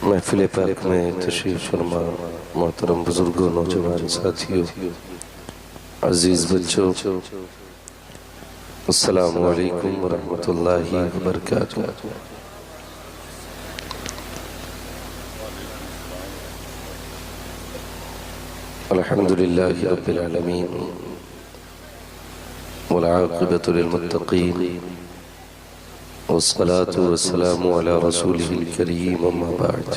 महफिल पाक में तशरीफ फरमा मोहतरम बुजुर्गों, नौजवान साथियों, अजीज बच्चों, अस्सलामु अलैकुम वरहमतुल्लाहि वबरकातुहू। अल्हम्दुलिल्लाहि रब्बिल आलमीन वल आक़िबतु लिल मुत्तक़ीन वस्सलातु वस्सलामु अला रसूलिहिल करीम, अम्मा बअद।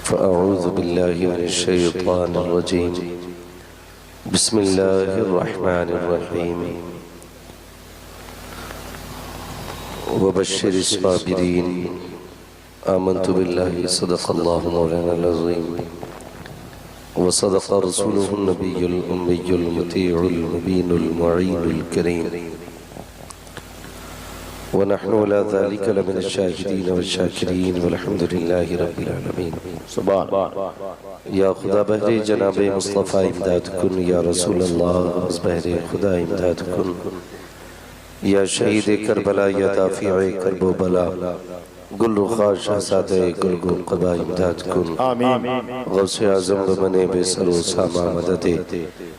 फ़अऊज़ु बिल्लाहि मिनश शैतानिर रजीम। बिस्मिल्लाहिर रहमानिर रहीम। वबश्शिरिस साबिरीन। आमन्तु बिल्लाहि सदक़ल्लाहु मौलानाल अज़ीम व सदक़ रसूलुहुन नबियुल उम्मियुल मुतीउल मुबीनुल मुईनुल करीम व नहनु अला ज़ालिका लमिनश शाहिदीन वश्शाकिरीन वल्हम्दुलिल्लाहि रब्बिल आलमीन। सुभान या खुदा बहरे जनाबे मुस्तफ़ा इमदाद कुन, या रसूल अल्लाह बहरे खुदा इमदाद कुन, या शहीद करबला, या दाफ़िए करबो बला, गुल रुखा शहज़ादे गुल गुल क़बा इमदाद कुन। गौसे आज़म बने बेसरो सामा मददे,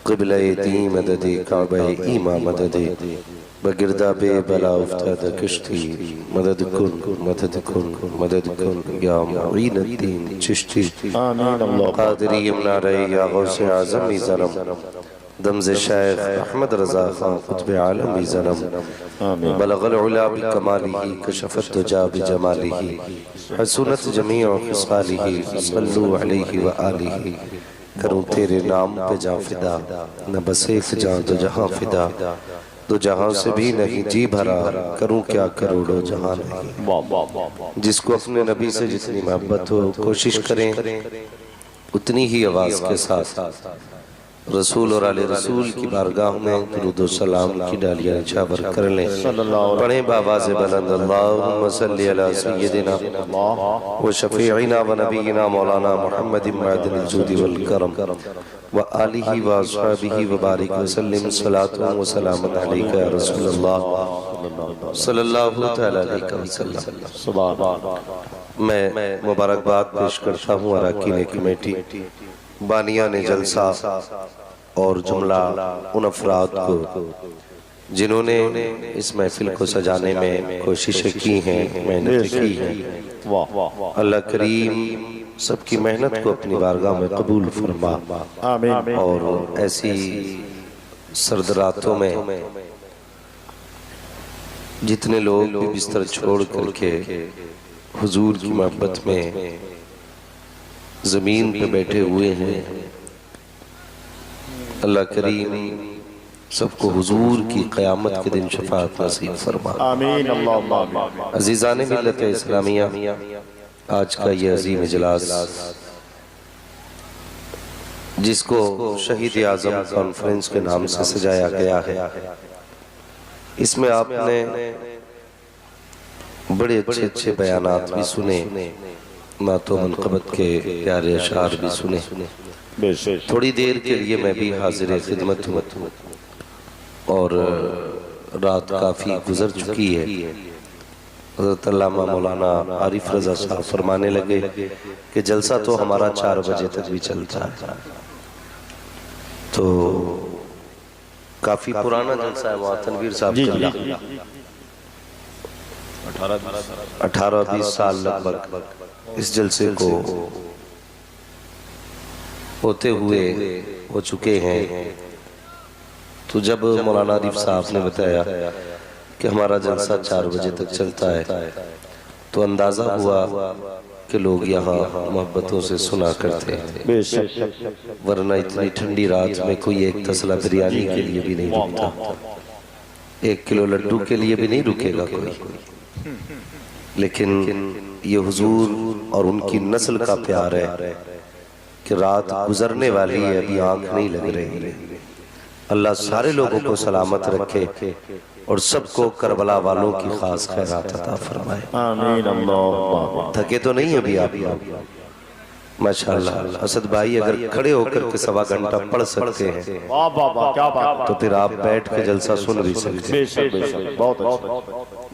क़िबले दी मददे, काबे ईमा मददे, बगिरदा बे बला उफ्ताद कश्ती, मदद कुन मदद कुन मदद कुन, या मुईनुद्दीन चिश्ती क़ादिरी इमना रहे, या गौसे आज़म इज़रम, दमज़े शेख अहमद रज़ा खां क़ुत्ब आलम इज़रम, बलग़ल उला बिकमालिही कशफ़त दुजा बिजमालिही, हसूनत जमीअ ख़िसालिही, सल्लु अलैहि व आलिही। करूँ तेरे नाम पे जाँ फ़िदा, न बस एक जाँ दो जहाँ फ़िदा, दो जहाँ से भी नहीं जी भरा, करूँ क्या करोड़ों जहाँ नहीं। जिसको अपने नबी से जितनी मोहब्बत हो, कोशिश करें उतनी ही आवाज़ के साथ रसूल और आले रसूल की बारगाह में दुरूद व सलाम की डालियाँ निछावर कर लें। पढ़ें बाबाज़ बुलंद अल्लाहुम्मा सल्ली अला सय्यदिना व शफ़ीइना व नबीना मौलाना मुहम्मदिन मअदिनिल जुदी वल करम व आलिही व अस्हाबिही व बारिक व सल्लिम सलातुन व सलामुन अलैका या रसूलल्लाह सल्लल्लाहु तआला अलैहि वसल्लम। सुभान। मैं मुबारकबाद पेश करता हूँ अराकीन कमेटी, बानिया ने जलसा और जुमला उन अफराद को जिन्होंने इस महफिल को सजाने में कोशिशें की हैं, मेहनत की हैं। अल्लाह करीम सबकी मेहनत को अपनी बारगाह में कबूल फरमा और ऐसी सर्द रातों में जितने लोग भी बिस्तर छोड़ करके हुजूर की मोहब्बत में ज़मीन पे बैठे हुए हैं, अल्लाह करीम सबको हुजूर की क़यामत के दिन शफ़ाअत नसीब फरमा। आमीन अल्लाहुम्मा आमीन। अज़ीज़ान मिल्लत इस्लामिया, आज का ये अज़ीम इजलास जिसको शहीद आज़म कॉन्फ्रेंस के नाम से सजाया गया है, इसमें आपने बड़े अच्छे अच्छे बयानात भी सुने, मातो मनक़बत के प्यारे अशार भी सुने। थोड़ी देर के लिए मैं भी हाजिर खिदमत हूँ और रात काफ़ी गुजर चुकी है। हज़रत अल्लामा मौलाना आरिफ रज़ा साहब फरमाने लगे कि जलसा तो हमारा 4 बजे तक भी चलता है, तो काफ़ी पुराना जलसा है। वहाँ तनवीर साहब 18-20 साल लगभग इस जलसे को होते हुए हो चुके हैं। तो जब मौलाना आरिफ साहब ने बताया कि हमारा जलसा 4 बजे तक चलता है, तो अंदाज़ा हुआ कि लोग यहाँ मोहब्बतों से सुना करते हैं, वरना इतनी ठंडी रात में कोई एक तसला बिरयानी के लिए भी नहीं रुकता, 1 किलो लड्डू के लिए भी नहीं रुकेगा कोई। लेकिन ये हुजूर और उनकी नस्ल का प्यार है कि रात गुजरने वाली है, अभी आंख नहीं लग रही। अल्लाह सारे लोगों को सलामत रखे और सबको करबला वालों की खास खैरात अता फरमाए। आमीन अल्लाह। थके तो नहीं अभी आप लोग? माशाअल्लाह। असद भाई अगर खड़े होकर के 1.25 घंटा पढ़ सकते हैं तो फिर आप बैठ के जलसा सुन भी सकते हैं।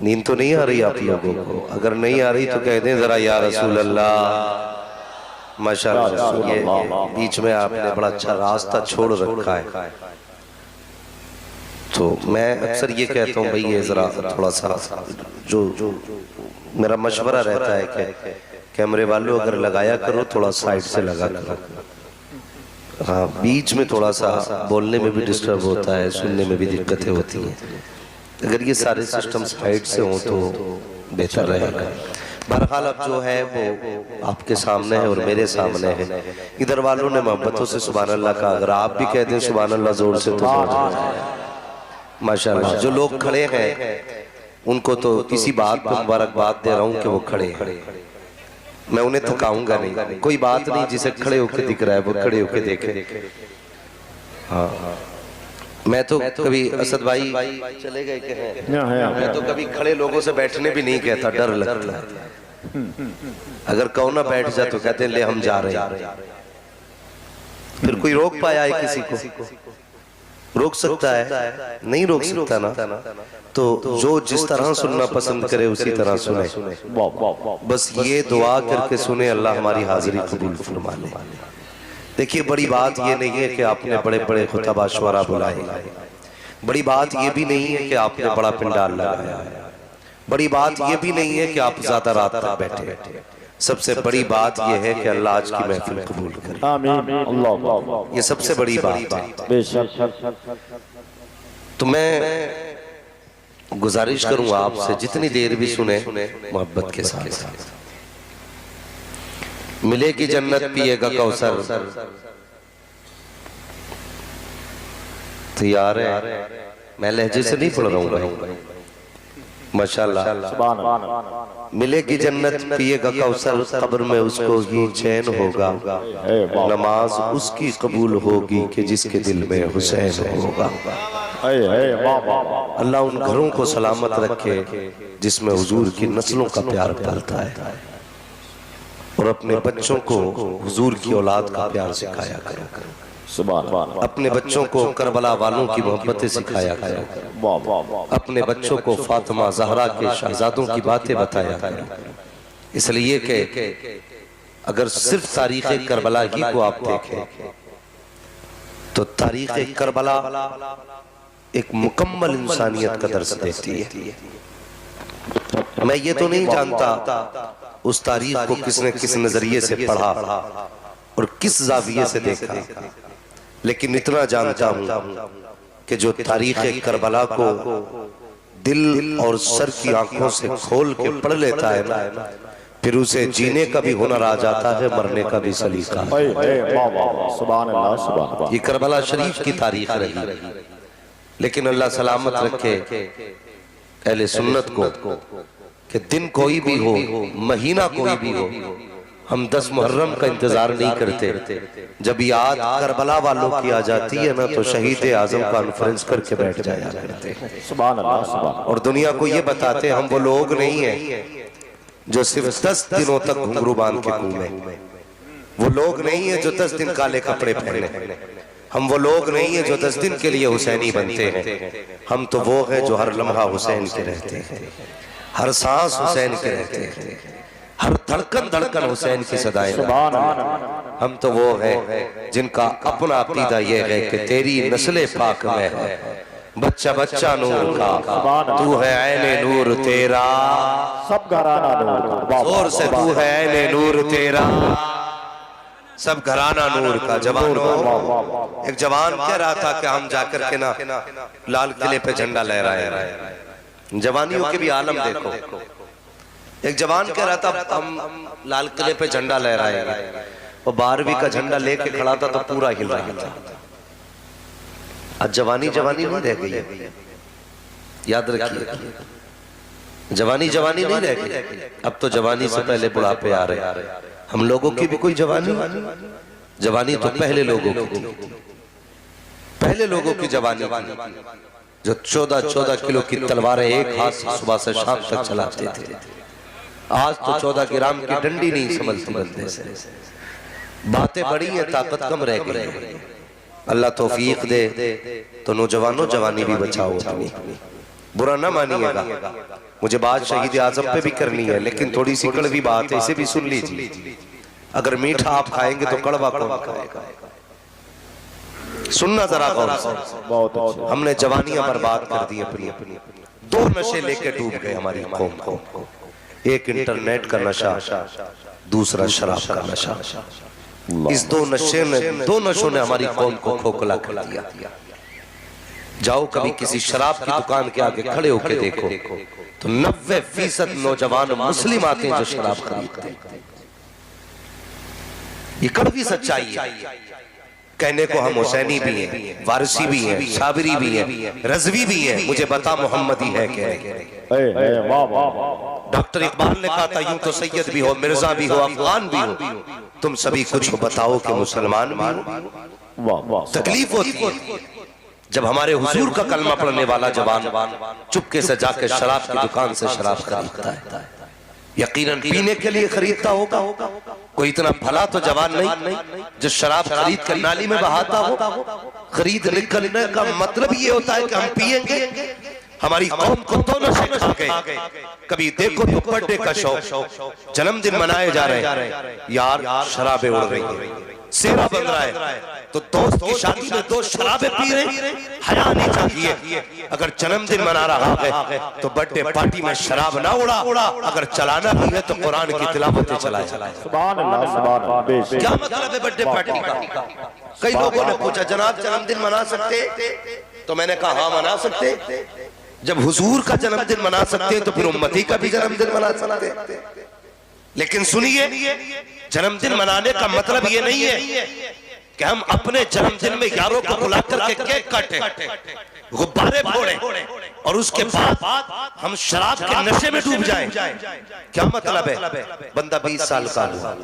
नींद तो नहीं आ रही आप लोगों को? अगर नहीं आ रही तो कह दें जरा या रसूल अल्लाह। माशाअल्लाह, ये बीच में आपने बड़ा अच्छा रास्ता छोड़ रखा है। तो मैं अक्सर ये कहता हूँ भाई, ये जरा थोड़ा सा जो मेरा मशवरा रहता है कि कैमरे वालों अगर लगाया करो थोड़ा साइड से लगा करो। हाँ, बीच में थोड़ा सा बोलने में भी डिस्टर्ब होता है, सुनने में भी दिक्कतें होती हैं। अगर ये सारे सिस्टम साइड से हों तो बेहतर रहेगा। बहरहाल अब जो है वो आपके सामने है और मेरे सामने है। इधर वालों ने मोहब्बतों से सुभान अल्लाह का, अगर आप भी कहते हैं सुभान अल्लाह जोर से तो माशाअल्लाह। जो लोग खड़े हैं उनको तो इसी बात पर मुबारकबाद दे रहा हूँ कि वो खड़े हैं। मैं उन्हें थकाऊंगा नहीं, कोई बात नहीं, जिसे खड़े होके दिख रहा है वो खड़े होके देखे। हाँ, मैं तो कभी असद भाई चले गए के हैं, मैं तो कभी खड़े लोगों से बैठने भी नहीं कहता, डर लगता है। अगर कहो ना बैठ जा तो कहते हैं ले हम जा रहे हैं। फिर कोई रोक पाया है किसी को? रोक सकता है? नहीं रोक सकता ना। तो जो जिस तरह सुनना पसंद करे उसी तरह सुने। बस ये दुआ करके सुने, अल्लाह हमारी हाजिरी कबूल फरमा ले। देखिए, बड़ी बात ये नहीं है कि आपने बड़े बड़े खुतबा शुरा बुलाए, बड़ी बात ये भी नहीं है कि आपने बड़ा पिंडाल लगाया, बड़ी बात ये भी नहीं है कि आप ज्यादा रात तक बैठे। सबसे बड़ी बात यह है कि अल्लाह आज की महफिल कबूल करे। आमीन। ये सबसे बड़ी बात है। तो मैं गुजारिश करूंगा आपसे जितनी देर भी सुने मोहब्बत के साथ। मिलेगी जन्नत पिएगा कौसर, तैयार है? मैं लहजे से नहीं पढ़ रहा हूँ माशाअल्लाह। मिलेगी जन्नत पिएगा कौसर, कब्र में उसको ही चैन होगा, नमाज उसकी कबूल होगी कि जिसके दिल में हुसैन होगा। अल्लाह उन घरों को सलामत रखे जिसमें हुजूर की नस्लों का प्यार पलता है, और अपने बच्चों को हुजूर की औलाद का प्यार सिखाया करो। अपने बच्चों को करबला वालों की मोहब्बतें सिखाया करो। अपने बच्चों को फातिमा ज़हरा के शहजादों की बातें बताया करो। इसलिए कि अगर सिर्फ तारीख़ करबला ही को आप देखें तो तारीख़ करबला एक मुकम्मल इंसानियत का दर्स देती है। मैं ये तो नहीं जानता उस तारीख को किसने किस नजरिए से पढ़ा और किस जाविये से देखा, लेकिन इतना जानता हूं कि जो तारीख करबला को दिल और सर की आंखों से खोल के पढ़ लेता है ना, फिर उसे जीने का भी हुनर आ जाता है, मरने का भी सलीका। ये करबला शरीफ की तारीख रही, लेकिन अल्लाह सलामत रखे अहले सुन्नत को कि दिन कोई भी हो, महीना कोई भी हो, हम 10 मुहर्रम का इंतजार नहीं करते। जब याद करबला वालों की आ जाती है ना तो शहीद आजम कॉन्फ्रेंस करके बैठ जाया करते हैं। और दुनिया को ये बताते हम वो लोग नहीं है जो सिर्फ 10 दिनों तक घुंघरू बांध के घूमे, वो लोग नहीं है जो 10 दिन काले कपड़े पहने, हम वो लोग नहीं है जो 10 दिन के लिए हुसैनी बनते हैं। हम तो वो हैं जो हर लम्हा हुसैन के रहते हैं, हर सांस हुसैन के रहते हैं, हर धड़कन धड़कन हुसैन की सदाएं। हम तो वो हैं जिनका अपना अकीदा ये है कि तेरी नस्ले पाक में है बच्चा बच्चा नूर का, तू है ऐने नूर तेरा, सब घराना नूर का, जोर से तू है ऐने नूर तेरा, सब घराना नूर का। जवानों, एक जवान कह रहा था कि हम जाकर के ना लाल किले पे झंडा लहराए। जवानियों के भी आलम देखो। एक जवान कह रहा था हम लाल किले पे झंडा लहराएंगे, और 12वीं का झंडा लेके खड़ा था तो पूरा हिल रहा था। आज जवानी जवानी नहीं रह गई, याद रखिए, जवानी जवानी नहीं रह गई। अब तो जवानी से पहले बुढ़ापे आ रहे। हम लोगों की भी कोई जवानी तो पहले लोगों की थी, पहले लोगों की जवानी जो 14-14 किलो की तलवारें एक हाथ से सुबह से शाम तक चलाते थे। आज तो 14 ग्राम की डंडी नहीं समझती बंदे से। बातें बड़ी है, ताकत कम रह गई। अल्लाह तौफीक दे तो नौजवानों जवानी भी बचाओ अपनी, बुरा ना मानिएगा। मुझे बात शहीद आजम पे भी करनी है, लेकिन थोड़ी सी कड़वी बात है, इसे भी सुन लीजिए। अगर मीठा आप खाएंगे तो कड़वा कौन खाएगा? सुनना जरा गौर से। बहुत अच्छा। हमने जवानियां बर्बाद कर दी अपनी। दो नशे लेके डूब गए हमारी कौम को। एक इंटरनेट का नशा, दूसरा शराब का नशा। इस दो नशों ने हमारी कौम को खोखला कर दिया। जाओ कभी किसी शराब की दुकान के आगे खड़े होकर देखो तो 90% नौजवान मुस्लिम आते हैं जो शराब खरीदते हैं। ये कड़वी सच्चाई है। कहने को हम हुसैनी भी हैं, वारसी भी हैं, साबरी भी हैं, रजवी भी हैं, मुझे बता मोहम्मदी है क्या? डॉक्टर इकबाल ने कहा था यूं तो सैयद भी हो, मिर्जा भी हो, अफगान भी हो, तुम सभी कुछ बताओ कि मुसलमान भी हो। तकलीफ होती है जब हमारे हुजूर का कलमा पढ़ने वाला जवान चुपके से जाकर शराब की दुकान से शराब खरीदता है। यकीनन पीने के लिए खरीदता होगा। कोई इतना भला तो जवान नहीं जो शराब खरीद कर नाली में बहाता हो। खरीद निकलने का मतलब ये होता है कि हम पिएंगे। हमारी कौम को तो नशे खा गए। कभी देखो तो बर्थडे का शौक, जन्मदिन मनाए जा रहे हैं, यार शराबें उड़ रही हैं, सेरा बन रहा है, तो दोस्त की शादी में दो शराबें पी रहे, हया नहीं चाहिए। अगर जन्मदिन मना रहा है तो बर्थडे पार्टी में शराब ना उड़ा। अगर चलाना भी है तो कुरान की तिलावतें चलाए। सुभान अल्लाह, सुभान अल्लाह। क्या मतलब है बर्थडे पार्टी का? कई लोगों ने पूछा जनाब जन्मदिन मना सकते? तो मैंने कहा हाँ मना सकते। जब हुजूर का जन्मदिन मना सकते हैं तो फिर उम्मती का भी जन्मदिन मना सकते हैं। लेकिन सुनिए, जन्मदिन मनाने का मतलब ये नहीं है कि हम अपने जन्मदिन में यारों को बुला करके केक काटें, गुब्बारे फोड़ें और उसके बाद हम शराब के नशे में डूब जाएं। क्या मतलब है? बंदा 20 साल का हुआ,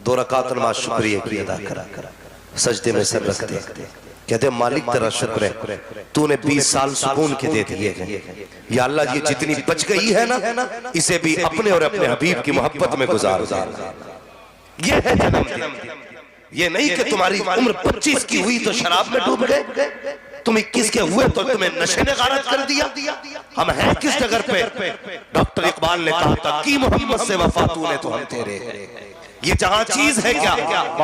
2 रकात नमाज शुक्रिया की अदा करा, सजदे में सर रख दे, कहते मालिक तेरा शुक्र है तूने 20 साल सुकून के दे दिए। या अल्लाह ये जितनी बच गई है ना, इसे भी अपने और अपने हबीब की मोहब्बत में गुजार। ये है जन्मदिन। ये नहीं कि तुम्हारी उम्र 25 की हुई तो शराब में डूब गए, तुम 21 के हुए तो तुम्हें नशे ने गारत कर दिया। हम हैं किस जगह पे? डॉक्टर इकबाल ने कहा था कि मोहम्मद से वफा तूने तो हम तेरे। ये जहां चीज है क्या?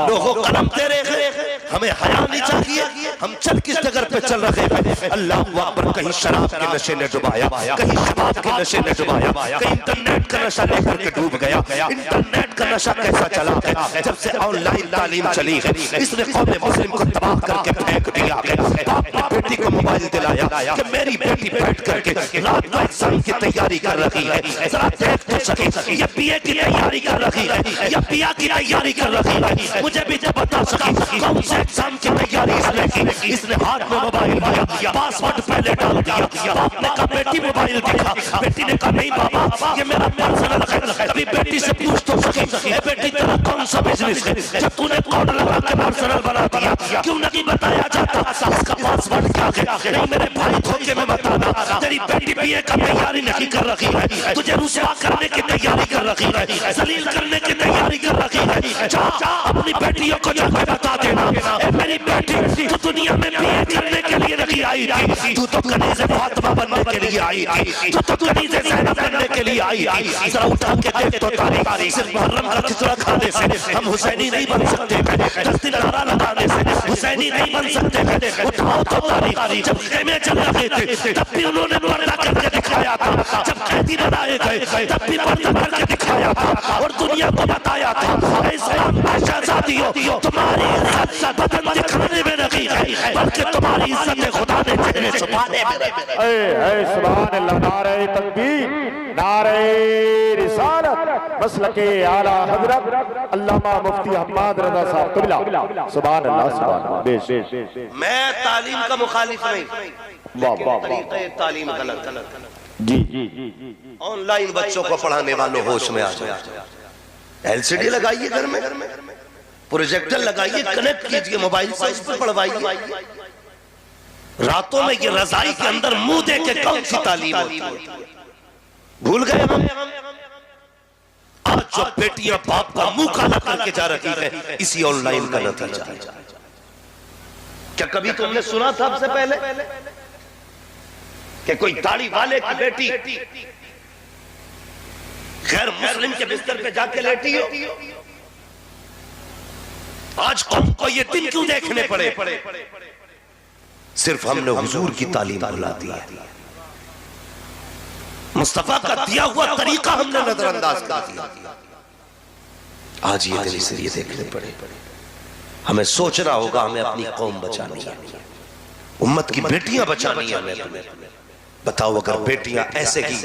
लोगों कलम तेरे हैं, हमें हया नहीं चाहिए। हम चल किस जगह पे चल रहे हैं? अल्लाह अकबर। कहीं शराब के नशे ने डुबाया, कहीं शबाब के नशे ने डुबाया, कहीं इंटरनेट का नशा लेकर के डूब गया। इंटरनेट का नशा कैसा चला है? जब से ऑनलाइन तालीम चली है इसने कौम मुस्लिम को तबाह करके फेंक दिया। बाप ने बेटी को मोबाइल दिलाया कि मेरी बेटी बैठ करके रात को एग्जाम की तैयारी कर रही है, जरा देख तो सके ये बीए की तैयारी कर रही है या पिया की तैयारी कर रही है, मुझे भी तो बता सके कौन से एग्जाम की तैयारी इसने की। इसने हाथ में मोबाइल दिया, पासवर्ड पहले डाल दिया। बाप ने कहा बेटी मोबाइल देखा, बेटी ने कहा नहीं बाबा ये मेरा पर्सनल है। कभी बेटी से पूछ तो सके ए बेटी तेरा कौन सा बिजनेस है? जब तूने कोड लगा के पर्सनल बना दिया क्यों नहीं बताया जाता इसका पासवर्ड क्या है? नहीं मेरे भाई धोखे में बताना, तेरी बेटी बीए का तैयारी नहीं कर रही है, तुझे रुसवा करने की तैयारी कर रही है, जलील करने की तैयारी कर रही है। जा अपनी बेटियों को जाकर बता देना मेरी बेटी तो दुनिया में बीए करने के लिए नहीं आई थी, तू तो कनीज़े फातिमा बनने के लिए आई थी, तू तो कनीज़े ज़ैनब बनने के लिए आई थी। जरा उठा के देख तो तारीख, सिर्फ मुहर्रम का खिचड़ा खाने से हम हुसैनी नहीं बन सकते, 10 दिन नारा लगाने से हुसैनी नहीं बन सकते। उठाओ तो तारीख, जब खेमे चल रहे थे तब भी उन्होंने पर्दा करके दिखाया था, जब कैदी बनाए गए तब भी पर्दा करके दिखाया था और दुनिया को बताया था शहजादियों तुम्हारी इज्जत बदन दिखाने में नहीं है बल्कि तुम्हारी इज्जत खुदा ने चेहरे छुपाने में है। सुभान अल्लाह। नारे तकबीर, नारे रिसालत, मसलके आला हजरत अल्लामा मुफ्ती हम्माद रज़ा साहब क़िबला। सुभान अल्लाह, सुभान अल्लाह। बेश मैं तालीम का मुखालिफ नहीं, तरीक़े तालीम गलत। जी ऑनलाइन बच्चों को पढ़ाने वालों होश में आ जाए। एलसीडी लगाइए घर में, प्रोजेक्टर लगाइए, कनेक्ट कीजिए मोबाइल से, उस पर पढ़वाइए। रातों में ये रजाई के अंदर मुंह दे के कौन सी तालीम होती है? भूल गए हम। आज जो बेटियां बाप का मुंह काला करके जा रही है इसी ऑनलाइन का नतीजा। क्या कभी तुमने सुना था सबसे पहले कि कोई दाढ़ी वाले की बेटी गैर मुस्लिम के बिस्तर पे जाके लेटी हो। आज कौम को ये दिन क्यों देखने पड़े? सिर्फ हमने हुजूर की तालीम भुला दी है, मुस्तफा का दिया हुआ तरीका हमने नजरअंदाज कर दिया। आज ये दिन इसलिए देखने पड़े। हमें सोचना होगा, हमें अपनी कौम बचानी है, उम्मत की बेटियां बचानी है हमें। बताओ अगर बेटियां ऐसे ही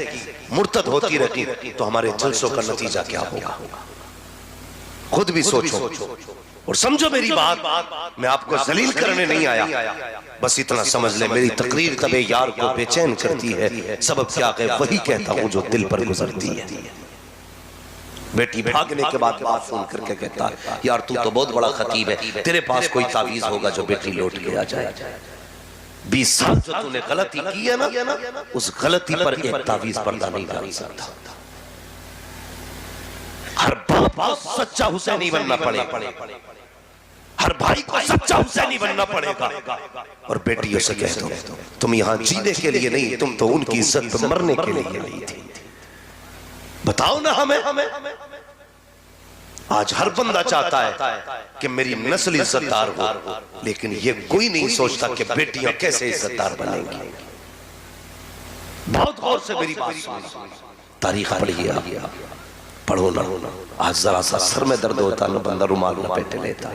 मुर्तद होती रहती तो हमारे जलसों का नतीजा क्या होगा? खुद भी सोचो और समझो मेरी बात। मैं आपको जलील करने नहीं आया, बस इतना समझ ले मेरी तकरीर तबे यार को बेचैन करती है। सबब क्या है वही कहता हूं जो दिल पर गुजरती है। बेटी भागने के बाद बात सुन करके कहता यार तू तो बहुत बड़ा खतीब है, तेरे पास कोई तावीज होगा जो बेटी लौट के आ जाए। 20 साल जो तूने गलती की है ना, उस गलती पर एक तावीज पर्दा नहीं डाल सकता। हर बाप को सच्चा हुसैनी बनना पड़ेगा, हर भाई को सच्चा हुसैनी बनना पड़ेगा। और बेटियों से कह दो तुम यहां जीने के लिए नहीं, तुम तो उनकी इज्जत पे मरने के लिए नहीं थी। बताओ ना हमें। आज हर बंदा चाहता है कि मेरी नस्ल इज्जतदार हो, लेकिन ये कोई नहीं सोचता कि बेटियां कैसे इज्जतदार बनेंगी। बहुत गौर से मेरी बात सुनो, तारीख पढ़िए, पढ़ो ना। आज जरा सा सर में दर्द होता ना, बंदा रुमाल लपेटे लेता,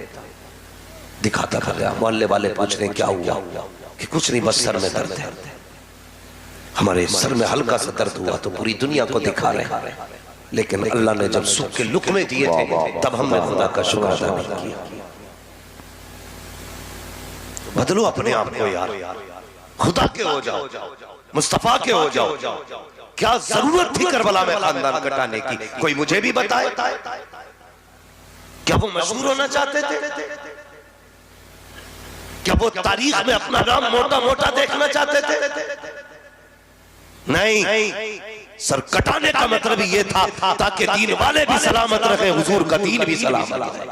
दिखाता कर गया। मोहल्ले वाले पूछ रहे क्या हुआ, कि कुछ नहीं बस सर में दर्द है। हमारे सर में हल्का सा दर्द हुआ तो पूरी दुनिया को दिखा रहे हैं, लेकिन अल्लाह ने जब सुख के लुक़मे दिए थे तब हमने खुदा का शुक्र अदा नहीं किया। बदलो अपने आप को यार, खुदा के हो जाओ, मुस्तफा के हो जाओ। क्या जरूरत थी करबला में खानदान कटाने की? कोई मुझे भी बताए। क्या वो मशहूर होना चाहते थे? क्या वो तारीख में अपना नाम मोटा मोटा देखना चाहते थे? नहीं, सर कटाने का मतलब ये था ताकि दीन वाले भी सलामत रहे, हुजूर का दीन भी सलामत रहे।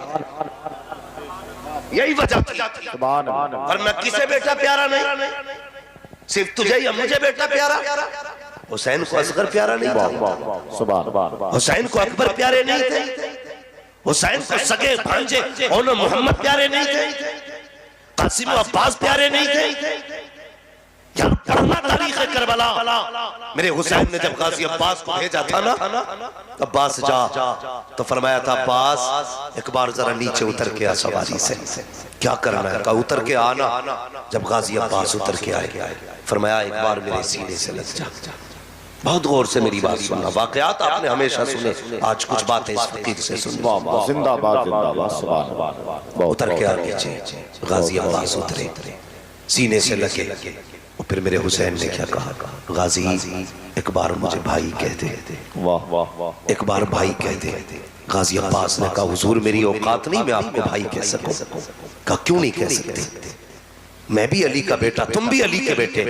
यही वजह थी। और मैं किसे बेटा प्यारा नहीं, सिर्फ तुझे या मुझे बेटा प्यारा। हुसैन को असगर प्यारा नहीं था, हुसैन को अकबर प्यारे नहीं थे, हुसैन को सगे भांजे और मोहम्मद प्यारे नहीं थे, कासिम अब्बास प्यारे नहीं थे। क्या पढ़ना तारीख करबला। मेरे हुसैन ने जब गाजी अब्बास को भेजा था ना, अब्बास जा, तो फरमाया था अब्बास एक बार जरा नीचे उतर के आ सवारी से। क्या करना है? कहा उतर के आना। जब गाजी अब्बास उतर के आए, फरमाया एक बार मेरे सीने से लग जा। बहुत गौर से मेरी बात सुनना, वाकयात आपने हमेशा सुने, आज कुछ बातें इस फकीर से सुन। जिंदाबाद जिंदाबाद। उतर के आ नीचे, गाजी अब्बास उतरे, सीने से लगे। और फिर मेरे हुसैन ने क्या कहा, गाजी एक बार मुझे भाई कह दे। वाह वाह वाह। एक बार भाई कह दे। गाजी अब्बास ने कहा हुजूर मेरी औकात नहीं मैं आपको भाई कह सकूं। कहा क्यों नहीं कह सकते? मैं भी अली का बेटा, तुम भी अली के बेटे।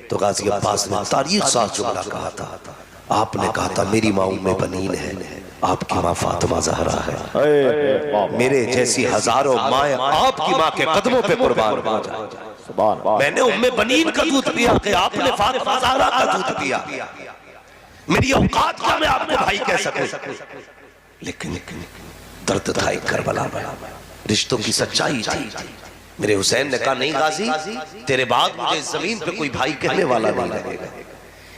तो गाजी अब्बास ने तारीख साथ जुमला कहा था। आपने कहा था मेरी माँ उम्मे बनीन है, आपकी माँ फातिमा ज़हरा है। मेरे जैसी हजारों माएँ आपकी माँ के कदमों पे कुर्बान हो जाए। मैंने उम्मे बनीन का दूध पिया कि आपने फातिमा ज़हरा का दूध पिया। मेरी औकात क्या मैं आपको भाई कह सकूं? लेकिन दर्द था एक करबला में, रिश्तों की सच्चाई थी। मेरे हुसैन ने कहा नहीं गाजी, तेरे बाद मुझे जमीन पे कोई भाई कहने वाला नहीं लगेगा,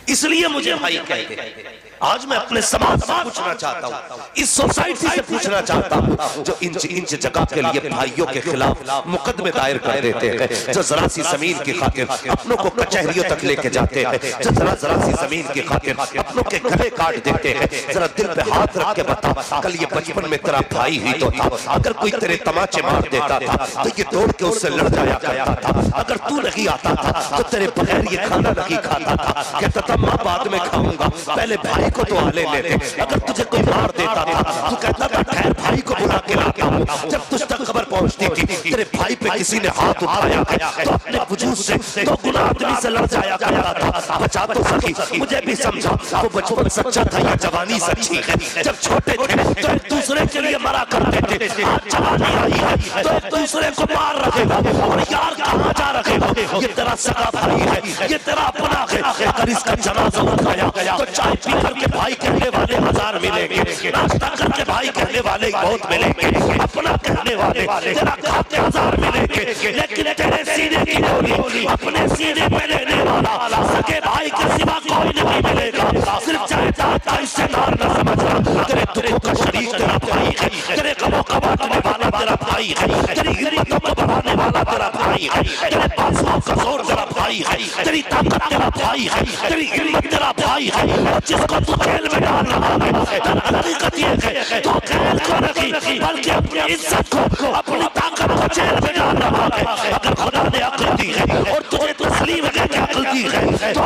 इसलिए मुझे भाई कहते। आज मैं अपने समाज से पूछना चाहता हूँ, इस सोसाइटी से पूछना चाहता हूँ जो इंच इंच जगह के लिए भाइयों के खिलाफ मुकदमे दायर कर देते हैं, जो जरा सी जमीन की खातिर अपनों को कचहरियों तक लेके जाते हैं, जो जरा सी जमीन की खातिर अपनों के गले काट देते हैं। जरा दिल पे हाथ रख के बता, कल ये बचपन में तेरा भाई ही तो था। अगर कोई तेरे तमाचे मार देता था तो ये दौड़ के उससे लड़ जाया करता था। अगर तू नहीं आता था तो तेरे बगैर ये खाना नहीं खाता था। कहता था माँ बाद में खाऊंगा, पहले भाई को तो आले लेते। अगर तुझे कोई मार देता था तू कहता था खैर भाई को बुला के लाता हूँ। जब तुझ तक खबर पहुंचती थी तेरे भाई पे किसी ने हाथ उठाया तो अपने वजूद से दो गुना आदमी से लड़ जाया करता था। बचा तो सकी, मुझे भी समझा वो बचपन सच्चा था या जवानी सच्ची है। जब छोटे थे तो एक दूसरे के लिए मरा करते थे, आज जवानी आई है तो एक दूसरे को मार रहे हो और यार कहाँ जा रहे हो। ये तेरा सगा भाई है, ये तेरा अपना है। अगर इसका जनाजा उठाया तो चाय पी करके भाई कहने वाले 1000 मिलेंगे, नाश्ता करके भाई कहने वाले बहुत मिलेंगे, अपना कहने वाले तेरा खाते 1000 मिलेंगे। लेकिन तेरे सीने की गोली अपने सीने पे लेने वाला सगे भाई के सिवा कोई नहीं मिलेगा। सिर्फ जायदाद का हिस्सेदार न समझना, तेरे दुखों का शरीक तेरा भाई है, तेरे गमों का बांटने वाला तेरा भाई है, तेरी हिम्मतों को बढ़ाने वाला तेरा भाई है, तेरे बाजुओं का जोर तेरा भाई है, तेरी ताकत तेरा भाई है, तेरी हिम्मत तेरा भाई है। और जिसको तू जेल में डाल रहा है हकीकत ये है तो जेल को नहीं बल्कि अपनी इज्जत को अपनी ताकत को जेल में डाल रहा है। अगर खुदा ने अक्ल दी है और तुझे तस्लीम है कि अक्ल दी है तो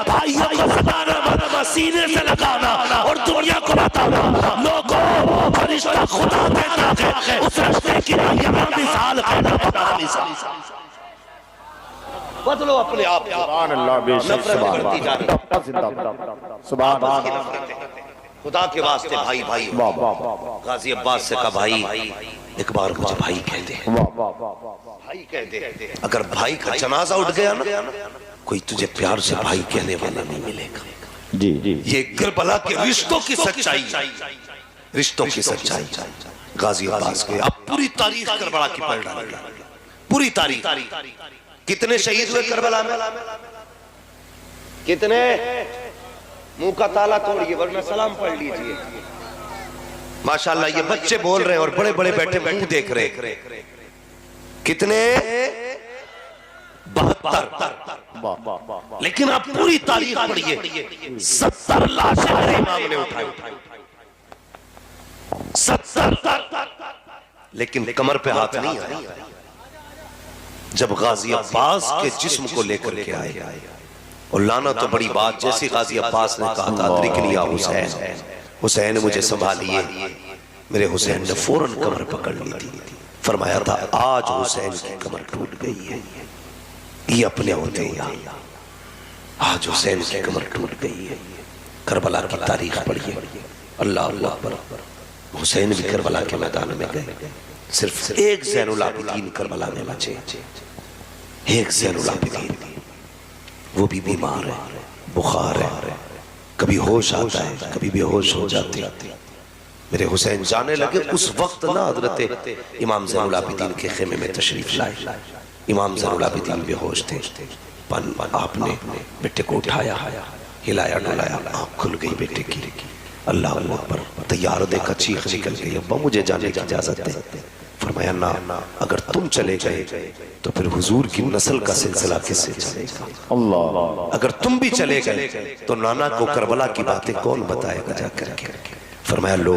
भाइयों को सताना, सीने से लगाना और दुनिया को बताना लोगों फरिश्ता खुदा देता है, उस रिश्ते की यहाँ मिसाल बदलो अपने आप। सुभान अल्लाह, बेशक सुभान सुभान खुदा के वास्ते भाई भाई। गाजी अब्बास से कहा भाई एक बार मुझे भाई कह दे, भाई कह दे। अगर भाई का जनाजा उठ गया ना कोई तुझे प्यार से भाई कहने वाला नहीं मिलेगा। जी जी, ये करबला के रिश्तों की सच्चाई, रिश्तों की सच्चाई। गाजी अब्बास के अब पूरी तारीख करबला की पढ़ डालेगा, पूरी तारीख। कितने शहीद हुए करबला में, कितने? मुंह का ताला तोड़िए वरना सलाम पढ़ लीजिए। माशाल्लाह ये बच्चे बोल रहे हैं और बड़े बड़े बैठे मुंह देख रहे। कितने? 72। लेकिन आप पूरी तारीख पढ़िए, 70 लाशें मेरे इमाम ने उठाई, 70। लेकिन कमर पे हाथ नहीं आया। जब गाजी अब्बास के जिस्म को लेकर के आए और लाना तो बड़ी बात, जैसे गाजी अब्बास ने कहा था अदरिकनी या हुसैन, हुसैन मुझे संभालिए, मेरे हुसैन ने फौरन कमर पकड़ ली थी। फरमाया था आज हुसैन की कमर टूट गई है, ये अपने होते हैं, आज हुसैन की कमर टूट गई है। करबला की तारीख पढ़िए, अल्लाह अल्लाह अकबर। हुसैन भी करबला के मैदान में गए, सिर्फ एक ज़ैनुल आबिदीन करबला में बचे, एक ज़ैनुल आबिदीन, वो भी बीमार है, बुखार है, कभी होश आता है कभी बेहोश हो जाते। मेरे हुसैन जाने लगे उस वक्त ना हजरत इमाम ज़ैनुल आबिदीन के खेमे में तशरीफ लाए। इमाम ज़ैनुल आबिदीन बेहोश थे, आपने बेटे को उठाया, हिलाया डुलाया, आँख खुल गई बेटे की। अल्लाह अल्लाह पर तैयार देखा चीख निकल गई, अब्बा मुझे जाने की इजाजत है। फरमाया ना, अगर तुम चले गए तो फिर हुजूर की नस्ल का सिलसिला किससे चलेगा? अल्लाह, अगर तुम भी चले गए तो नाना को करबला की बातें कौन बताएगा जाकर के? फरमाया लो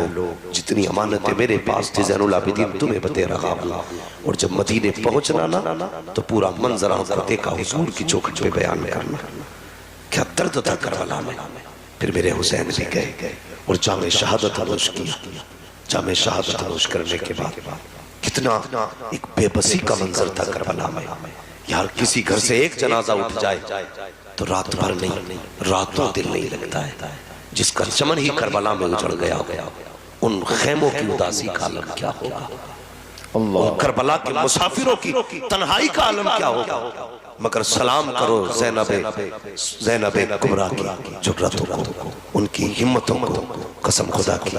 जितनी अमानतें मेरे पास थी ज़ैनुल आबिदीन तुम्हें बते रहा हूँ, और जब मदीने पहुंचना ना तो पूरा मंजर आंखों देखा हुजूर की चौखट पे बयान करना। क्या दर्द था करबला में। फिर मेरे हुसैन भी गए और जामे शहादत नोश किया। जामे शहादत नोश करने के बाद कितना एक बेबसी का मंजर था करबला में। यार किसी घर से एक जनाजा उठ जाए तो रात भर नहीं, रातों दिन नहीं लगता है। जिसका चमन ही करबला में उजड़ गया, उन खेमों की उदासी का आलम क्या होगा? उन करबला के मुसाफिरों की तन्हाई का आलम क्या होगा? मगर सलाम करो ज़ैनबे कुबरा की जुर्रतों को, उनकी हिम्मतों को, कसम खुदा की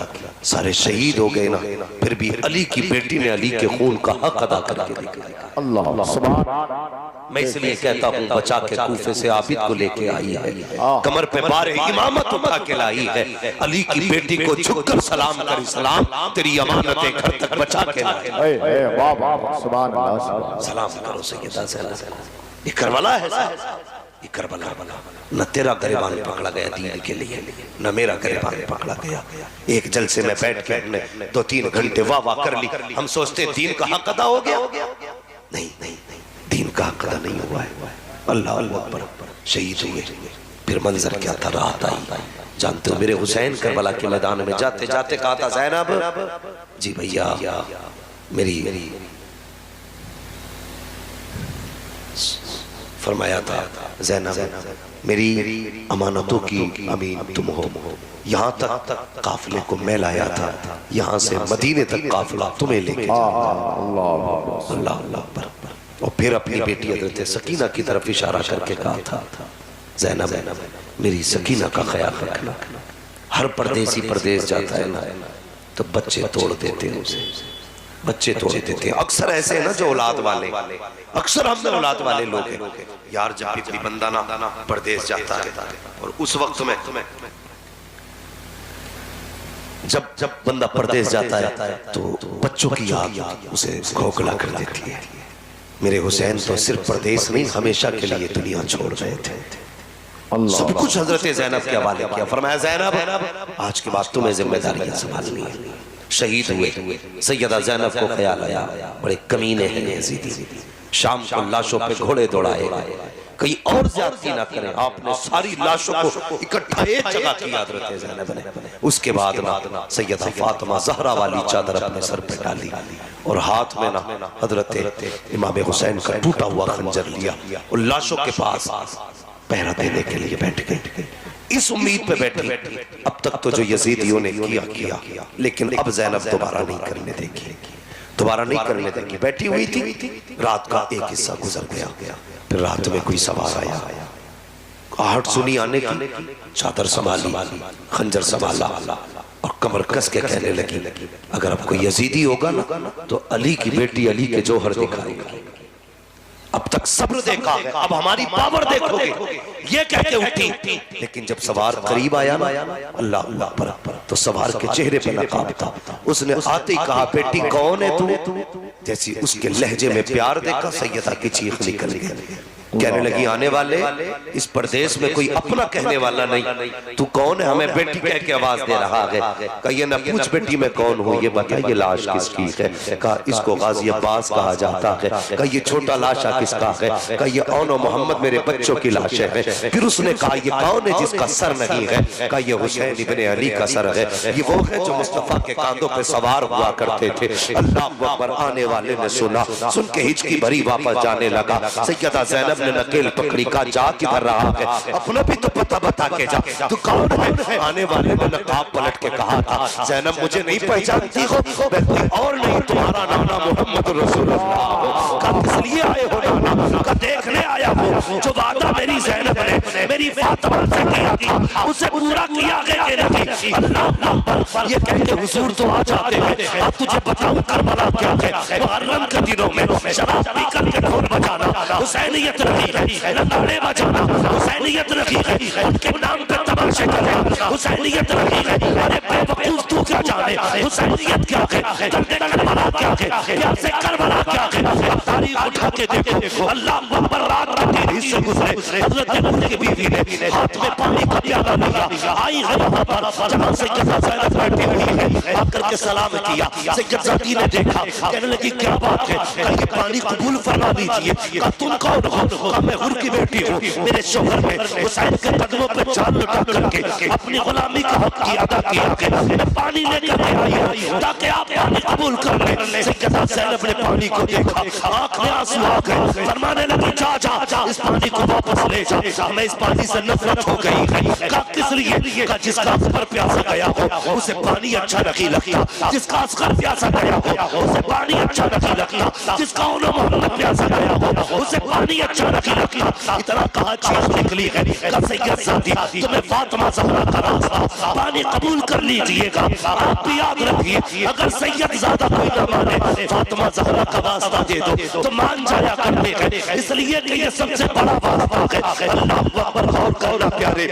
सारे शहीद हो गए ना, फिर भी अली की बेटी ने अली के खून का हक अदा करके दिखाया। अल्लाह सुभान। मैं इसलिए कहता हूँ बचा के कूफे से आबिद को लेके आई है, कमर पे बारे इमामत उठा के लाई है। अली की बेटी को झुककर सलाम करी, सलाम तेरी अमानतें घर तक बचा के लाई। वाह वाह सुभान अल्लाह। सलाम करो सैयदा ज़ैनब। ये करबला है, ये करबला। न तेरा गिरबान पकड़ा गया दीन के लिए, न मेरा गिरबान पकड़ा गया। एक जलसे में बैठ के हमने 2-3 घंटे वाह वाह कर ली। हम सोचते दीन का हक अदा हो गया। नहीं नहीं, दीन का हक अदा नहीं हुआ है। अल्लाह अल्लाह पर शहीद हुए। फिर मंजर क्या था? रात आई, जानते हो मेरे हुसैन करबला के मैदान में जाते जाते कहा था, ज़ैनब जी भैया मेरी फरमाया था, ज़ैनब मेरी अमानतों की अमीन तुम हो। यहाँ तक काफिले को मैं लाया था, यहाँ से मदीने तक काफिला तुम्हें लेके अल्लाह अल्लाह। और फिर अपनी बेटी हज़रत सकीना की तरफ इशारा करके कहा था, ज़ैनब मेरी सकीना का ख्याल रखना। हर परदेसी परदेश जाता है ना तो बच्चे तोड़ देते हैं उसे, बच्चे तोड़ देते हैं। अक्सर ऐसे है ना जो औलाद वाले, अक्सर हम में औलाद वाले लोग हैं यार, जब भी कोई बंदा ना परदेश जाता है और उस वक्त में जब बंदा परदेश जाता है तो बच्चों की याद उसे खोखला कर देती है। मेरे हुसैन तो सिर्फ परदेश नहीं हमेशा के लिए दुनिया छोड़ रहे थे। सब कुछ हजरत ज़ैनब के हवाले किया। फरमाया, ज़ैनब आज के बाद तुम्हें जिम्मेदारियां संभालनी है। शहीद हुए सैयदा ज़ैनब को ख्याल आया, बड़े कमीने हैं यज़ीदी, शाम को लाशों पे घोड़े दौड़ाए, कहीं और ज्यादती ना करें। आपने सारी लाशों को इकट्ठा एक जगह किया हज़रत ज़ैनब ने। उसके बाद ना सैयदा फातिमा ज़हरा वाली चादर अपने सर पे डाली और हाथ में ना हज़रत इमाम हुसैन का टूटा हुआ खंजर लिया और लाशों के पास पहरा देने के लिए बैठ गए। इस उम्मीद पे बैठी, अब तक तो जो यजीदियों ने किया, लेकिन अब ज़ैनब दोबारा नहीं करने देगी, दोबारा नहीं करने देगी। बैठी हुई थी, रात का एक हिस्सा गुजर गया, फिर रात में कोई सवार आया, आहट सुनी आने की, चादर संभाली, खंजर संभाला और कमर कस के कहने लगी, अगर अब कोई यजीदी होगा ना तो अली की बेटी अली के जौहर दिखाएगा। अब तक सब्र देखा है, अब हमारी पावर देखोगे, ये कह के उठी। लेकिन जब सवार करीब आया ना, अल्लाह अल्लाह पर, तो सवार के चेहरे पे नकाब था। उसने आते ही कहा, बेटी कौन है तू? जैसी उसके लहजे में प्यार देखा, सैयदा की चीख निकल गई। कहने लगी, आने वाले इस परदेश में कोई अपना कहने वाला नहीं, तू कौन है? हमें बेटी कह के आवाज दे रहा है। कहिए न पूछ बेटी मैं कौन हूँ, ये बता ये लाश किसकी है? कहा इसको गाजी अब्बास कहा जाता है। कहा ये छोटा लाशा किसका है? कहा ये औनो मोहम्मद मेरे बच्चों की लाश है। फिर उसने कहा ये कौन है जिसका सर नहीं है? कहा ये हुसैन इब्ने अली का सर है, ये वो है जो मुस्तफा के कांधों पे सवार हुआ करते थे। अल्लाह अकबर। आने वाले ने सुना, सुन के हिचकी भरी वापस जाने लगा। सैयदा ज़ैनब ने नकेल पकड़ी, का जा किधर रहा है? अपना भी तो पता बता के जा, तू कौन है? आने वाले ने नकाब पलट के कहा था, ज़ैनब मुझे नहीं पहचानती हो? मैं कोई और नहीं, तुम्हारा नाना मोहम्मद रसूलुल्लाह। का किस लिए आए हो नाना? का देखने आया हो जो वादा मेरी ज़ैनब ने मेरी फातिमा से किया था, उसे पूरा किया गया कि नहीं? अल्लाह ये कह के हुजूर तो आ जाते हैं। अब तुझे बताऊं करबला क्या है। मुहर्रम के दिनों में शराब पी करके ढोल बजाना हुसैनियत रही है, नगाड़े बजाना हुसैनियत रही है, उनके नाम पे तमाशे करना हुसैनियत रही है। अरे बेवकूफ तू क्या जाने हुसैनियत क्या है, दर्द करबला क्या है, प्यार से करबला क्या है। तारीख उठा के देखो, अल्लाह अकबर। रात के 3 हिस्से गुजरे, हज़रत नूह की बीवी ने हाथ में पानी का प्याला लिया, आई है वहां पर जहां सैयदा ज़ैनब बैठी हुई है, आकर के सलाम किया। सैयदी ने देखा, कहने लगी क्या बात है? ये पानी कबूल फरमा दीजिए। कहा तुम कौन हो? मैं हुर की बेटी हूँ, मेरे शोहर ने हुसैन के कदमों पर जान लुटा करके अपनी गुलामी का हक की अदा किया। मैं पानी लेकर आई हूँ ताकि आप पानी कबूल कर लें। सैयदा ज़ैनब ने पानी को देखा, आँख में आंसू आ गए, फरमाने लगी जा जा इस पानी को वापस ले जा, मैं इस पानी से नफरत हो गई है। कहा किस लिए? कहा जिसका असगर प्यासा गया हो उसे पानी अच्छा नहीं लगता, जिसका असगर प्यासा गया हो उसे पानी अच्छा नहीं लगता, जिसका मोहम्मद प्यासा गया हो उसे पानी अच्छा नहीं लगता। इतना कहा चीज निकली है। सैयद साथी तुम्हें फातिमा ज़हरा का रास्ता पानी कबूल कर लीजिएगा। आप भी याद रखिए, अगर सैयद ज़्यादा कोई न माने फातिमा ज़हरा का वास्ता दे दो तो मान जाया करते हैं, इसलिए कि ये सबसे बड़ा वास्ता है। अल्लाह अकबर। और कौन प्यारे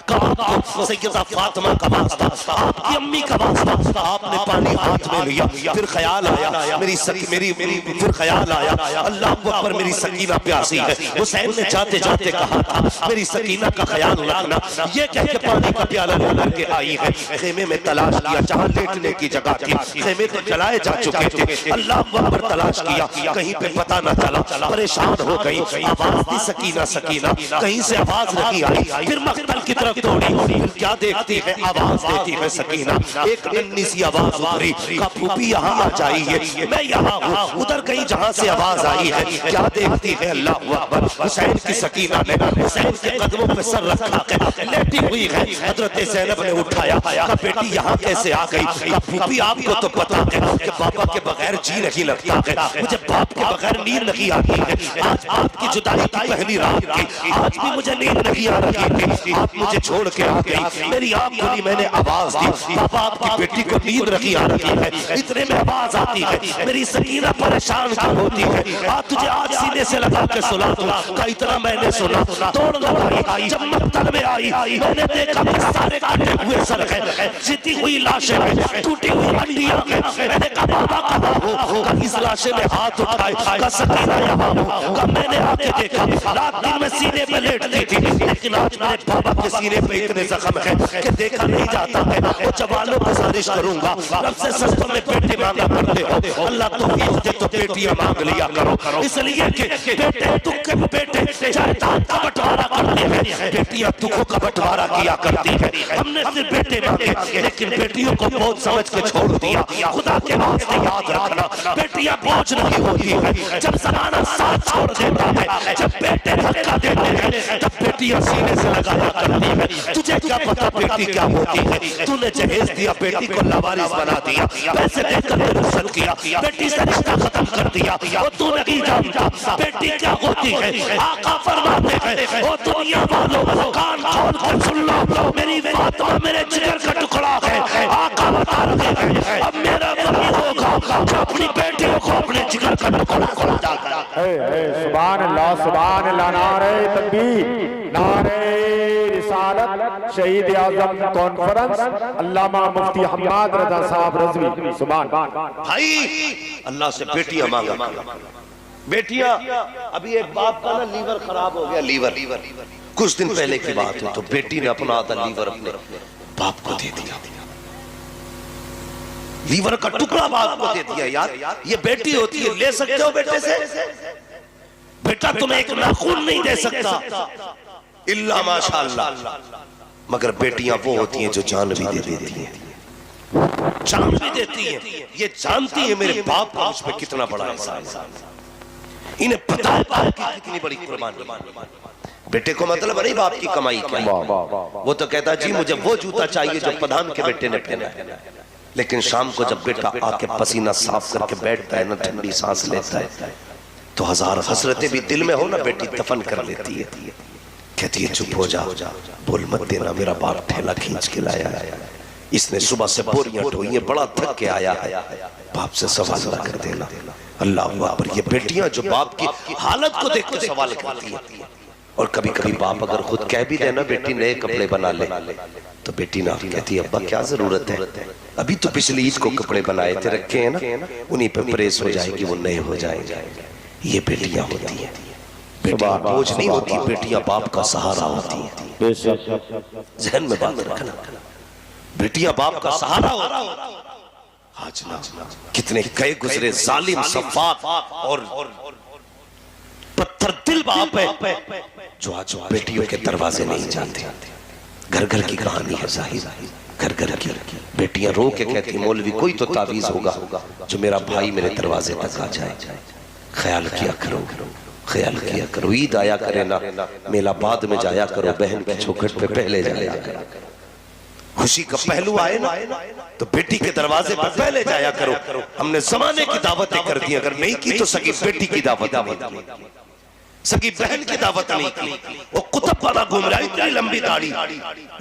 कहा सैयदा फातिमा का वास्ता, आपकी अम्मी का वास्ता। आपने पानी हाथ में लिया, फिर ख्याल आया मेरी फिर ख्याल आया अल्लाह अकबर मेरी सकीना प्यास प्यासी है। हुसैन ने जाते जाते कहा था मेरी सकीना का ख्याल रखना। ये कह के पानी का प्याला लेकर के आई है। खेमे में तलाश किया जहाँ लेटने की जगह थी, खेमे तो जलाए जा चुके थे। अल्लाह पर तलाश किया, कहीं पे पता न चला, परेशान हो गई। आवाज दी सकीना सकीना, कहीं से आवाज नहीं आई। फिर मक्तल की तरफ दौड़ी, क्या देखती है आवाज देती है सकीना। एक नन्ही सी आवाज उतरी, कहा फूफी यहाँ आ जाइए, मैं यहाँ हूँ। उधर कहीं जहाँ से आवाज आई है, क्या देखती है अल्लाह अकबर, हुसैन की सकीना ने हुसैन के कदमों पे सर रखा है, लेटी हुई है। हजरत ज़ैनब ने उठाया, कहा बेटी यहाँ कैसे आ गई। कहा फूफी आपको तो पता है कि बाबा के बगैर जी नहीं लगता है, मुझे बाप के बगैर नींद नहीं आती है। आज आपकी जुदाई की पहली रात थी, आज भी मुझे नींद नहीं आ रही थी, आप मुझे छोड़ के आ गई। मेरी आंख खुली, मैंने आवाज दी, बाबा आपकी बेटी को नींद नहीं आ रही है। इतने में आवाज आती है, मेरी सकीना परेशान क्यों होती है, आज तुझे आज सीने से लगा के सुला दूं। का इतना मैंने सुना, दौड़ लगाई। जब मक्तल में आई, मैंने देखा सारे काटे हुए सर है, जीती हुई लाशें हैं, टूटी हुई हड्डियां हैं। मैंने कहा बाबा कहाँ हो, इस लाशे में हाथ उठाए, का सकीना यहाँ हो। का मैंने आके देखा, रात दिन में सीने पे लेटती थी, लेकिन आज मेरे बाबा के सीने पे इतने जख्म है कि देखा नहीं जाता है। वो जवानों को गुजारिश करूंगा, रब से सस्तों में बेटे मांगा करते हो, अल्लाह तौफीक दे तो बेटियां मांग लिया करो। इसलिए कि बेटे दुख के बेटे जायदाद का बंटवारा करते हैं, बेटियां दुखों का बंटवारा किया करती है। हमने सिर्फ बेटे मांगे, लेकिन बेटियों को बहुत समझ के छोड़ दिया। खुदा के वास्ते याद रखना, बेटियां बोझ नहीं होती है। जब जमाना साथ छोड़ देता है, जब बेटे धक्का देते हैं, तब बेटियां सीने से लगाया करती है। तुझे क्या पता बेटी क्या होती है, तूने जहेज दिया, बेटी को लावारिस बना दिया, पैसे देकर रुखसत किया, बेटी से रिश्ता खत्म कर दिया। और तू नहीं जानता बेटी क्या होती है। आका फरमाते हैं ओ दुनिया वालों कान खोल कर सुन लो, मेरी फातिमा मेरे जिगर का टुकड़ा है। आका बता रहे हैं अब मेरा वही होगा जो अपनी बेटियों को अपने जिगर का टुकड़ा समझाता है। सुभान अल्लाह, सुभान अल्लाह, नारे तकबीर, नारे रिसालत, शहीद आजम कॉन्फ्रेंस, अल्लामा मुफ्ती हम्माद रजा साहब रज़वी। सुभान भाई अल्लाह से बेटियां मांगा। बेटियां, अभी एक बाप का ना लीवर खराब हो गया, लीवर कुछ दिन पहले की बात है, तो बेटी ने अपना आधा लीवर अपने बाप को दे दिया, लीवर का टुकड़ा बाप को दे दिया। यार ये बेटी होती है, ले सकते हो बेटे से, बेटा तुम्हें एक नाखून नहीं दे सकता इल्ला माशाअल्लाह, मगर बेटियां वो होती हैं जो जान भी दे देती हैं, जान भी देती हैं। ये जानती है मेरे बाप का मुझ पे कितना बड़ा एहसान, इन्हें पता है बाप की कितनी बड़ी कुर्बानी। बेटे को मतलब नहीं बाप की कमाई क्या, वो तो कहता जी मुझे वो जूता चाहिए जो प्रधान के बेटे ने पहना है। लेकिन शाम को जब बेटा आके पसीना साफ करके बैठता है ना, ठंडी सांस लेता है, तो हजार हसरतें भी दिल में हो ना, बेटी दफन कर लेती है। कहती है चुप हो जा, बोल मत देना, मेरा बाप ठेला खींच के लाया है, इसने सुबह से बोरियां ढोई है, बड़ा थक के आया है, बाप से सवाल ना कर देना। अल्लाह अकबर, ये बेटियां जो बाप की हालत को देख के सवाल करती है। और कभी कभी बाप अगर खुद कह भी देना बेटी नए कपड़े बना ले, तो बेटी ना कहती है अब्बा क्या जरूरत है, अभी तो पिछली ईद को कपड़े बनाए थे रखे हैं ना, उन्हीं पे प्रेस हो जाएगी, वो नए हो जाएंगे। ये बेटियां होती हैं, बेटियां बोझ नहीं होती, बेटियां बाप का सहारा होती हैं। जहन में बात रखना, बेटियां बाप का सहारा होती हैं। आज ना कितने कई गुजरे जालिम सफाक और पत्थर दिल बाप है जो आज बेटियों के दरवाजे नहीं जाते। घर घर की कहानी है जाहिर, घर घर की बेटियां रो के कहती मौलवी कोई तो तावीज होगा जो मेरा भाई मेरे दरवाजे तक आ जाए। ख्याल किया करो, ख्याल किया करो, ईद आया करे ना, मेला बाद में जाया करो, बहन के चौखट पे पहले जाया करो, खुशी का पहलू आए ना तो बेटी के दरवाजे पर पहले जाया करो। हमने जमाने की दावतें कर दी, अगर नहीं की तो सगी बेटी की दावत नहीं, सगी बहन की दावत नहीं की। वो कुतुब वाला घूम रहा है, इतनी लंबी दाढ़ी,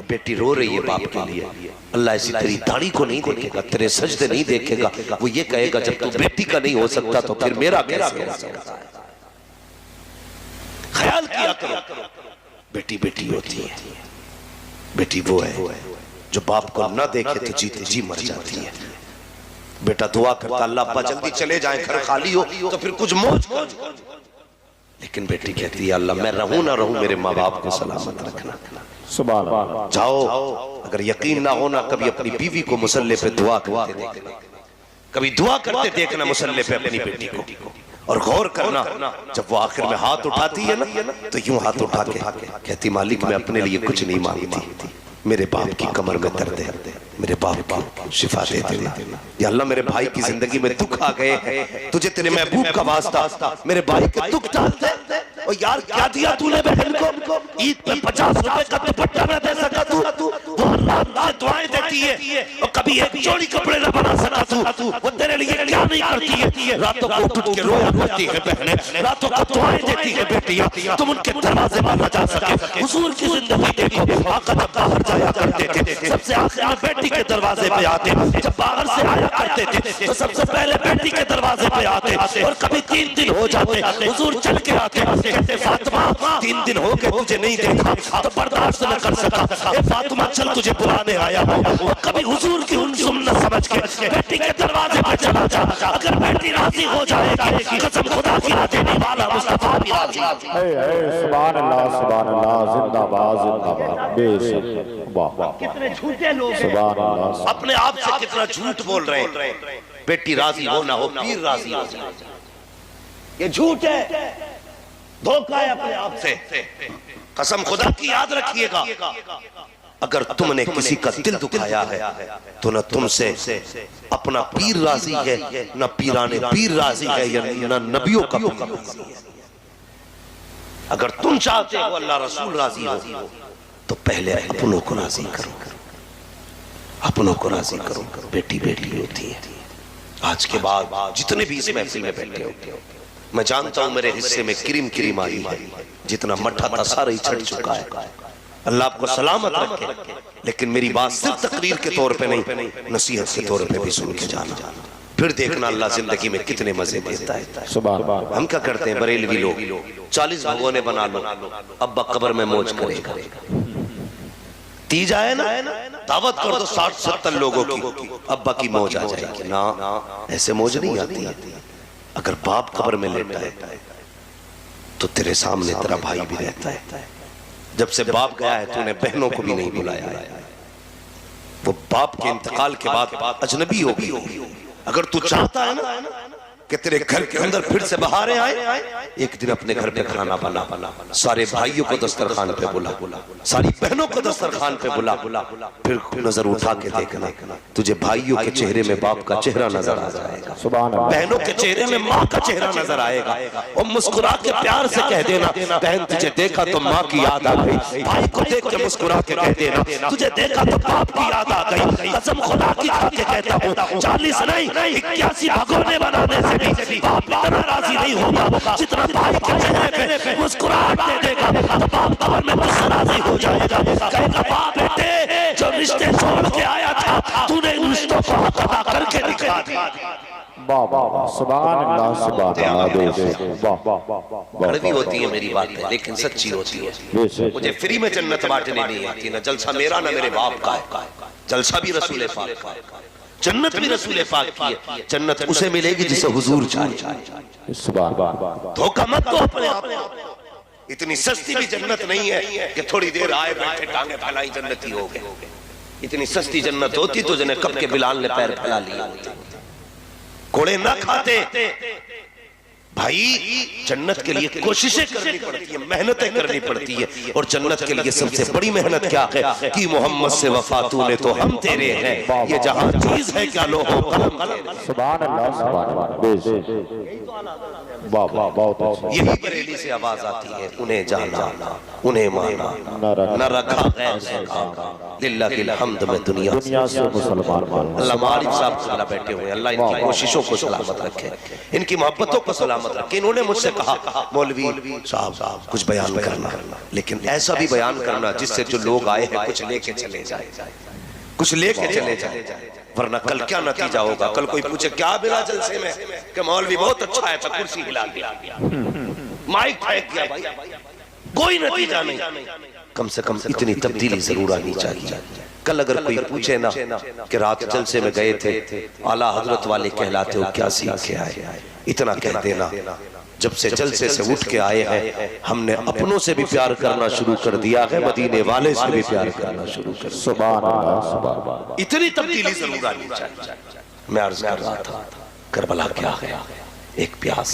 बेटी रो रही है बाप के लिए। अल्लाह ऐसी तेरी दाढ़ी को नहीं देखेगा, तेरे सजदे नहीं देखेगा, वो ये कहेगा जब तू बेटी का नहीं हो सकता तो फिर मेरा कैसे हो सकता है। ख्याल किया करो, बेटी बेटी होती है, बेटी वो है जो बाप को ना देखे तो जीते जी मर जाती है। बेटा दुआ करता अल्लाह अब्बा जल्दी चले जाएं, घर खाली हो तो फिर कुछ मौज लेकिन बेटी कहती है अल्लाह मैं रहूं ना रहूं मेरे माँ बाप को सलामत रखना। सुभान अल्लाह। जाओ, अगर यकीन ना होना कभी अपनी बीवी को मुसल्ले पे दुआ करते देखना, कभी दुआ करते देखना मुसल्ले पे अपनी बेटी को, और गौर करना जब वो आखिर में हाथ उठाती है ना तो यूं हाथ उठा के कहती मालिक मैं अपने लिए कुछ नहीं मांगती, मेरे बाप की कमर में दर्द है, मेरे बाप को शिफा दे देना। या अल्लाह मेरे भाई की जिंदगी में दुख आ गए हैं, तुझे तेरे महबूब का वास्ता मेरे भाई के दुख डाल दे। और यार क्या दिया तूने बहन को, ईद पे 50 रुपए का दुपट्टा न दे सका तू, वो अल्लाह दुआएं देती है, और कभी एक जोड़ी कपड़े न बना सका तू, वो तेरे लिए क्या नहीं करती है। रातों को उठ के रोया करती है बहनें, रातों को दुआएं देती है बेटियां, तुम उनके दरवाजे पर न जा सके। हुजूर की जिंदगी देखो, आका जब बाहर जाया करते थे सबसे आखिर में बेटी के दरवाजे पे आते, जब बाहर से आया करते थे तो सबसे पहले बेटी के दरवाजे पे आते, और कभी 3 दिन हो जाते हुजूर चल के आते, कहते फातिमा 3 दिन हो गए तुझे नहीं देखा तो बर्दाश्त न कर सका, ए फातिमा चल तुझे बुलाने आया हूं। कभी हुजूर की उन सुन्नत समझ के बेटी के दरवाजे पे चला जा, अगर बेटी राजी हो जाएगी कसम खुदा की देने वाला मुस्तफा भी राजी। सुभान अल्लाह, सुभान अल्लाह, जिंदाबाद जिंदाबाद। बेशक वाह, कितने झूठे लोग सुभान अल्लाह, अपने आप से कितना झूठ बोल रहे हैं। बेटी राजी हो ना हो, पीर राजी हो जाए, ये झूठ है, धोखा है अपने आप से। कसम खुदा की याद रखिएगा, अगर तुमने किसी का दिल दुखाया है तो न तुमसे अपना पीर राजी है, न पीराने पीर राजी है, या न नबियों का पीर राजी है। अगर तुम चाहते हो अल्लाह रसूल राजी हो तो पहले अपनों को राजी करो, अपनों को राजी करो। बेटी बेटी होती है। आज के बाद जितने भी इस महफिल में बैठे हो, मैं जानता हूं मेरे हिस्से में क्रीम क्रीम आई है, जितना मट्ठा था सारा ही छट चुका है। अल्लाह आपको सलामत रखे, लेकिन मेरी बात सिर्फ तकरीर के तौर पे नहीं, नसीहत के तौर पे भी सुन के जाना, फिर देखना अल्लाह जिंदगी में कितने मजे देता है। सुभान। हम क्या करते हैं बरेलवी लोग, 40 भगोने बना लो, अब्बा कब्र में मौज करेगा। तीज आए ना, दावत कर दो 60-70 लोगों की, अब्बा की मौज आ जाएगी ना। ऐसे मौज नहीं आती। अगर बाप कब्र में लेटा है तो तेरे सामने तेरा भाई भी रहता है। जब से बाप गया है तूने बहनों को भी नहीं बुलाया है, वो बाप के इंतकाल के बाद अजनबी हो गई। अगर तू चाहता है ना कि तेरे घर के अंदर फिर से बहारें आए, एक दिन अपने घर पे खाना बना, सारे भाइयों को दस्तरखान पे बुला, सारी बहनों को दस्तरखान पे बुला, फिर नजर उठा के देखना, तुझे भाइयों के चेहरे में बाप का चेहरा नजर आ जाएगा, बहनों के चेहरे में माँ का चेहरा नजर आएगा, और मुस्कुरा के प्यार से कह देना बहन तुझे देखा तो माँ की याद आ गई। भाई को देख के मुस्कुरा के कह देना तुझे देखा तो बाप की याद आ गई। कसम खुदा की खा के कहता हूँ 40 नहीं 81 भगोने बनाने से बाप इतना राजी नहीं होगा जितना भाई के चेहरे पे मुस्कुराहट दे देगा तो बाप कब्र में मुझसे राजी हो जाएगा। कहेगा बाप बेटे जो रिश्ते छोड़ के आया था तूने इन रिश्तों को अदा करके दिखा दिया। वाह वाह, सुभान अल्लाह, सुभान अल्लाह। कड़वी होती है मेरी बात है, लेकिन सच्ची होती है। मुझे फ्री में जन्नत बांटने नहीं आती, ना जलसा मेरा ना मेरे बाप का है, जलसा भी रसूल पाक का है, जन्नत भी रसूल पाक की है। जन्नत उसे मिलेगी जिसे हुजूर चाहे। धोखा मत दो अपने आप को। इतनी सस्ती भी जन्नत नहीं है कि थोड़ी देर आए बैठे टांगे फैलाई जन्नती हो गए। इतनी सस्ती जन्नत होती तो जिन्हें कब के बिलाल ने पैर फैला लिया, कोड़े ना खाते। भाई जन्नत के लिए कोशिशें करनी पड़ती है, मेहनतें करनी पड़ती है, और जन्नत के लिए सबसे बड़ी मेहनत क्या है कि मोहम्मद से वफा तूने तो हम तेरे हैं, ये जहां चीज है क्या लो हो कलम। सुभान अल्लाह, सुभान अल्लाह। वाह वाह, बहुत अच्छा। यही बरेली से आवाज आती है, उन्हें जाना उन्हें माना न रखा गैर से काम, लिल्लाहिल हम्द में दुनिया से मुसलमान। अल्लाह मालिक साहब बैठे हुए, अल्लाह इनकी कोशिशों को सलामत रखे, इनकी मोहब्बतों को सलामत रखे। इन्होंने मुझसे कहा मौलवी साहब कुछ बयान करना, लेकिन ऐसा भी बयान करना जिससे जो लोग आए हैं कुछ लेके चले जाए, कुछ लेके चले जाए, वरना कल क्या नतीजा होगा। कल कोई पूछे क्या मिला जलसे में, कि मौलवी बहुत अच्छा है, कुर्सी हिला दिया, माइक फेंक दिया, भाई कोई नतीजा नहीं। कम से कम इतनी तब्दीली जरूर आनी चाहिए। कल अगर कोई पूछे ना कि रात जलसे में गए थे, आला हजरत वाले कहलाते हो, क्या सीख के आए, इतना कह देना जब से जलसे से उठ के आए हैं हमने अपनों से भी प्यार करना शुरू कर दिया है, मदीने वाले से भी प्यार करना शुरू कर दिया। सुभान अल्लाह, सुभान अल्लाह। इतनी तब्दीली जरूर आनी चाहिए। मैं अर्ज कर रहा था करबला क्या है, एक प्यास।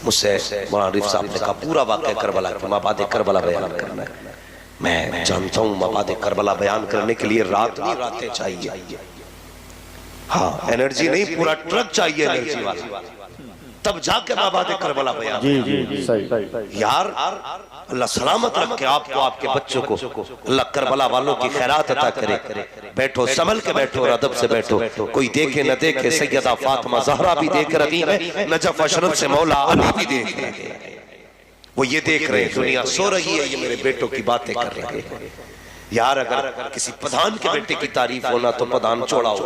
मुझसे मौलाना आरिफ साहब ने कहा पूरा वाक़या करबला की माबाद करबला बयान करना है। मैं जानता हूँ माबाद करबला बयान करने के लिए रात नहीं रातें चाहिए। हाँ, एनर्जी नहीं, पूरा ट्रक चाहिए एनर्जी वाला, तब जाके माबाद करबला बयान। जी जी सही यार, अल्लाह सलामत रखे आपको, आपके बच्चों को। अल्लाह करबला वालों की खैरात अता करे। बैठो, संभल के बैठो और अदब से बैठो। कोई देखे न देखे, सैयदा फातिमा ज़हरा भी देख रही है, नजफ अशरफ से मौला अली भी देख रहे हैं। वो ये देख रहे हैं दुनिया सो रही है, ये मेरे बेटों की बातें कर रहे हैं। यार, अगर किसी प्रधान के बेटे की तारीफ होना तो प्रधान चौड़ा हो।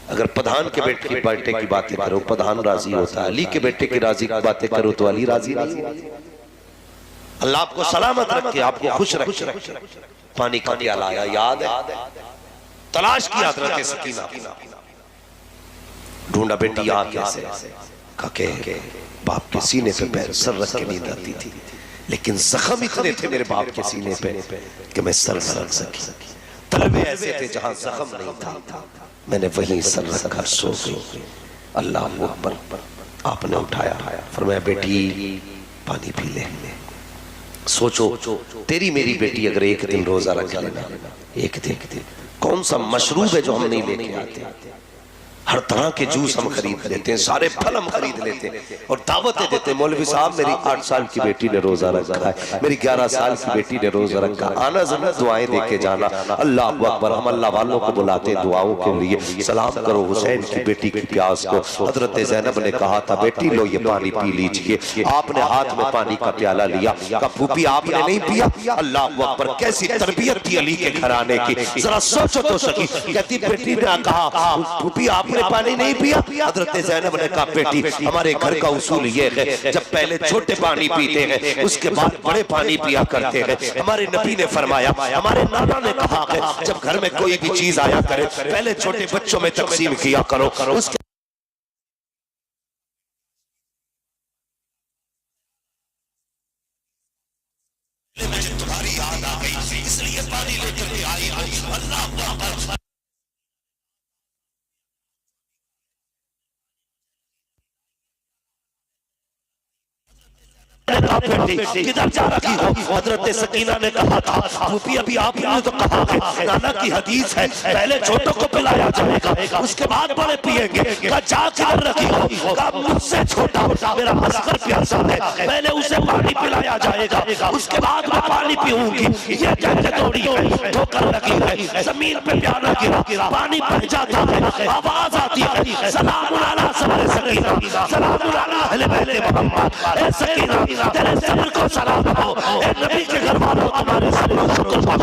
अगर प्रधान के बेटे की बातें करो प्रधान राजी होता है, अली के बेटे की राजी की बातें करो तो अली राजी नहीं। अल्लाह आपको सलामत रखे, आपको खुश रखे। पानी का प्याला आया, याद है? तलाश किया हज़रत सकीना, ढूंढा बेटी आ कैसे, काके बाप के सीने पे पैर सर रख के नींद आती थी, लेकिन जख्म इतने थे मेरे बाप के सीने पे कि मैं सर न रख सकी। तलबे ऐसे थे जहां जख्म नहीं था, मैंने वहीं सर रखा, सो गई। अल्लाह अकबर। आपने उठाया, फरमाया बेटी पानी पी ले। सोचो, तेरी मेरी बेटी अगर एक दिन रोजा रख लेना, एक दिन, कौन सा मशरूब है जो हम नहीं लेके आते? हर तरह के जूस हम खरीद लेते हैं, सारे फल हम खरीद लेते हैं और दावतें देते हैं। मौलवी साहब, मेरी 8 साल की बेटी ने रोजा रखा है, मेरी 11 साल की बेटी ने रोजा रखा, आना जरूर दुआएं दे के जाना। अल्लाह अकबर। हम अल्लाह वालों को बुलाते हैं दुआओं के लिए। सलाम करो हुसैन की बेटी की प्यास को। हजरत ज़ैनब ने कहा था बेटी लो ये पानी पी लीजिए। आपने हाथ में पानी का प्याला लिया, कहा फूफी आपने नहीं पिया? अल्लाह अकबर, कैसी तरबियत थी अली के घराने की, जरा सोचो तो सही। कहती बेटी ने कहा फूफी आपने पानी नहीं पिया? हजरत ज़ैनब ने कहा बेटी हमारे घर का उसूल ये है, जब पहले छोटे पानी पीते हैं उसके बाद बड़े पानी पिया करते हैं। हमारे नबी ने फरमाया, हमारे नाना ने कहा है जब घर में कोई भी चीज आया करे पहले छोटे बच्चों में तकसीम किया करो, उसके तुम्हारी याद आ गई इसलिए पानी लेकर के आई। अल्लाह किधर जा रही हो? हजरत सकीना ने कहा था फूफी अभी आपने तो कहा है, नाना की हदीस है पहले छोटों को पिलाया जाएगा उसके बाद बड़े पिएंगे। जा किधर रखी हो? मुझसे छोटा मेरा असगर प्यासा है, पहले उसे पानी पिलाया जाएगा उसके बाद मैं पानी पीऊंगी। ये कहते दौड़ी है, ठोकर लगी है, जमीन पे प्याला गिरा, पानी बह जाता है, आवाज आती है सलामुन अला सबरे सकीना, सलामुन अला अहले बैत मोहम्मद। ए सकीना तेरे सब्र को सलाम हो, ए नबी के घर वालों तुम्हारे सब्र को कुर्बान।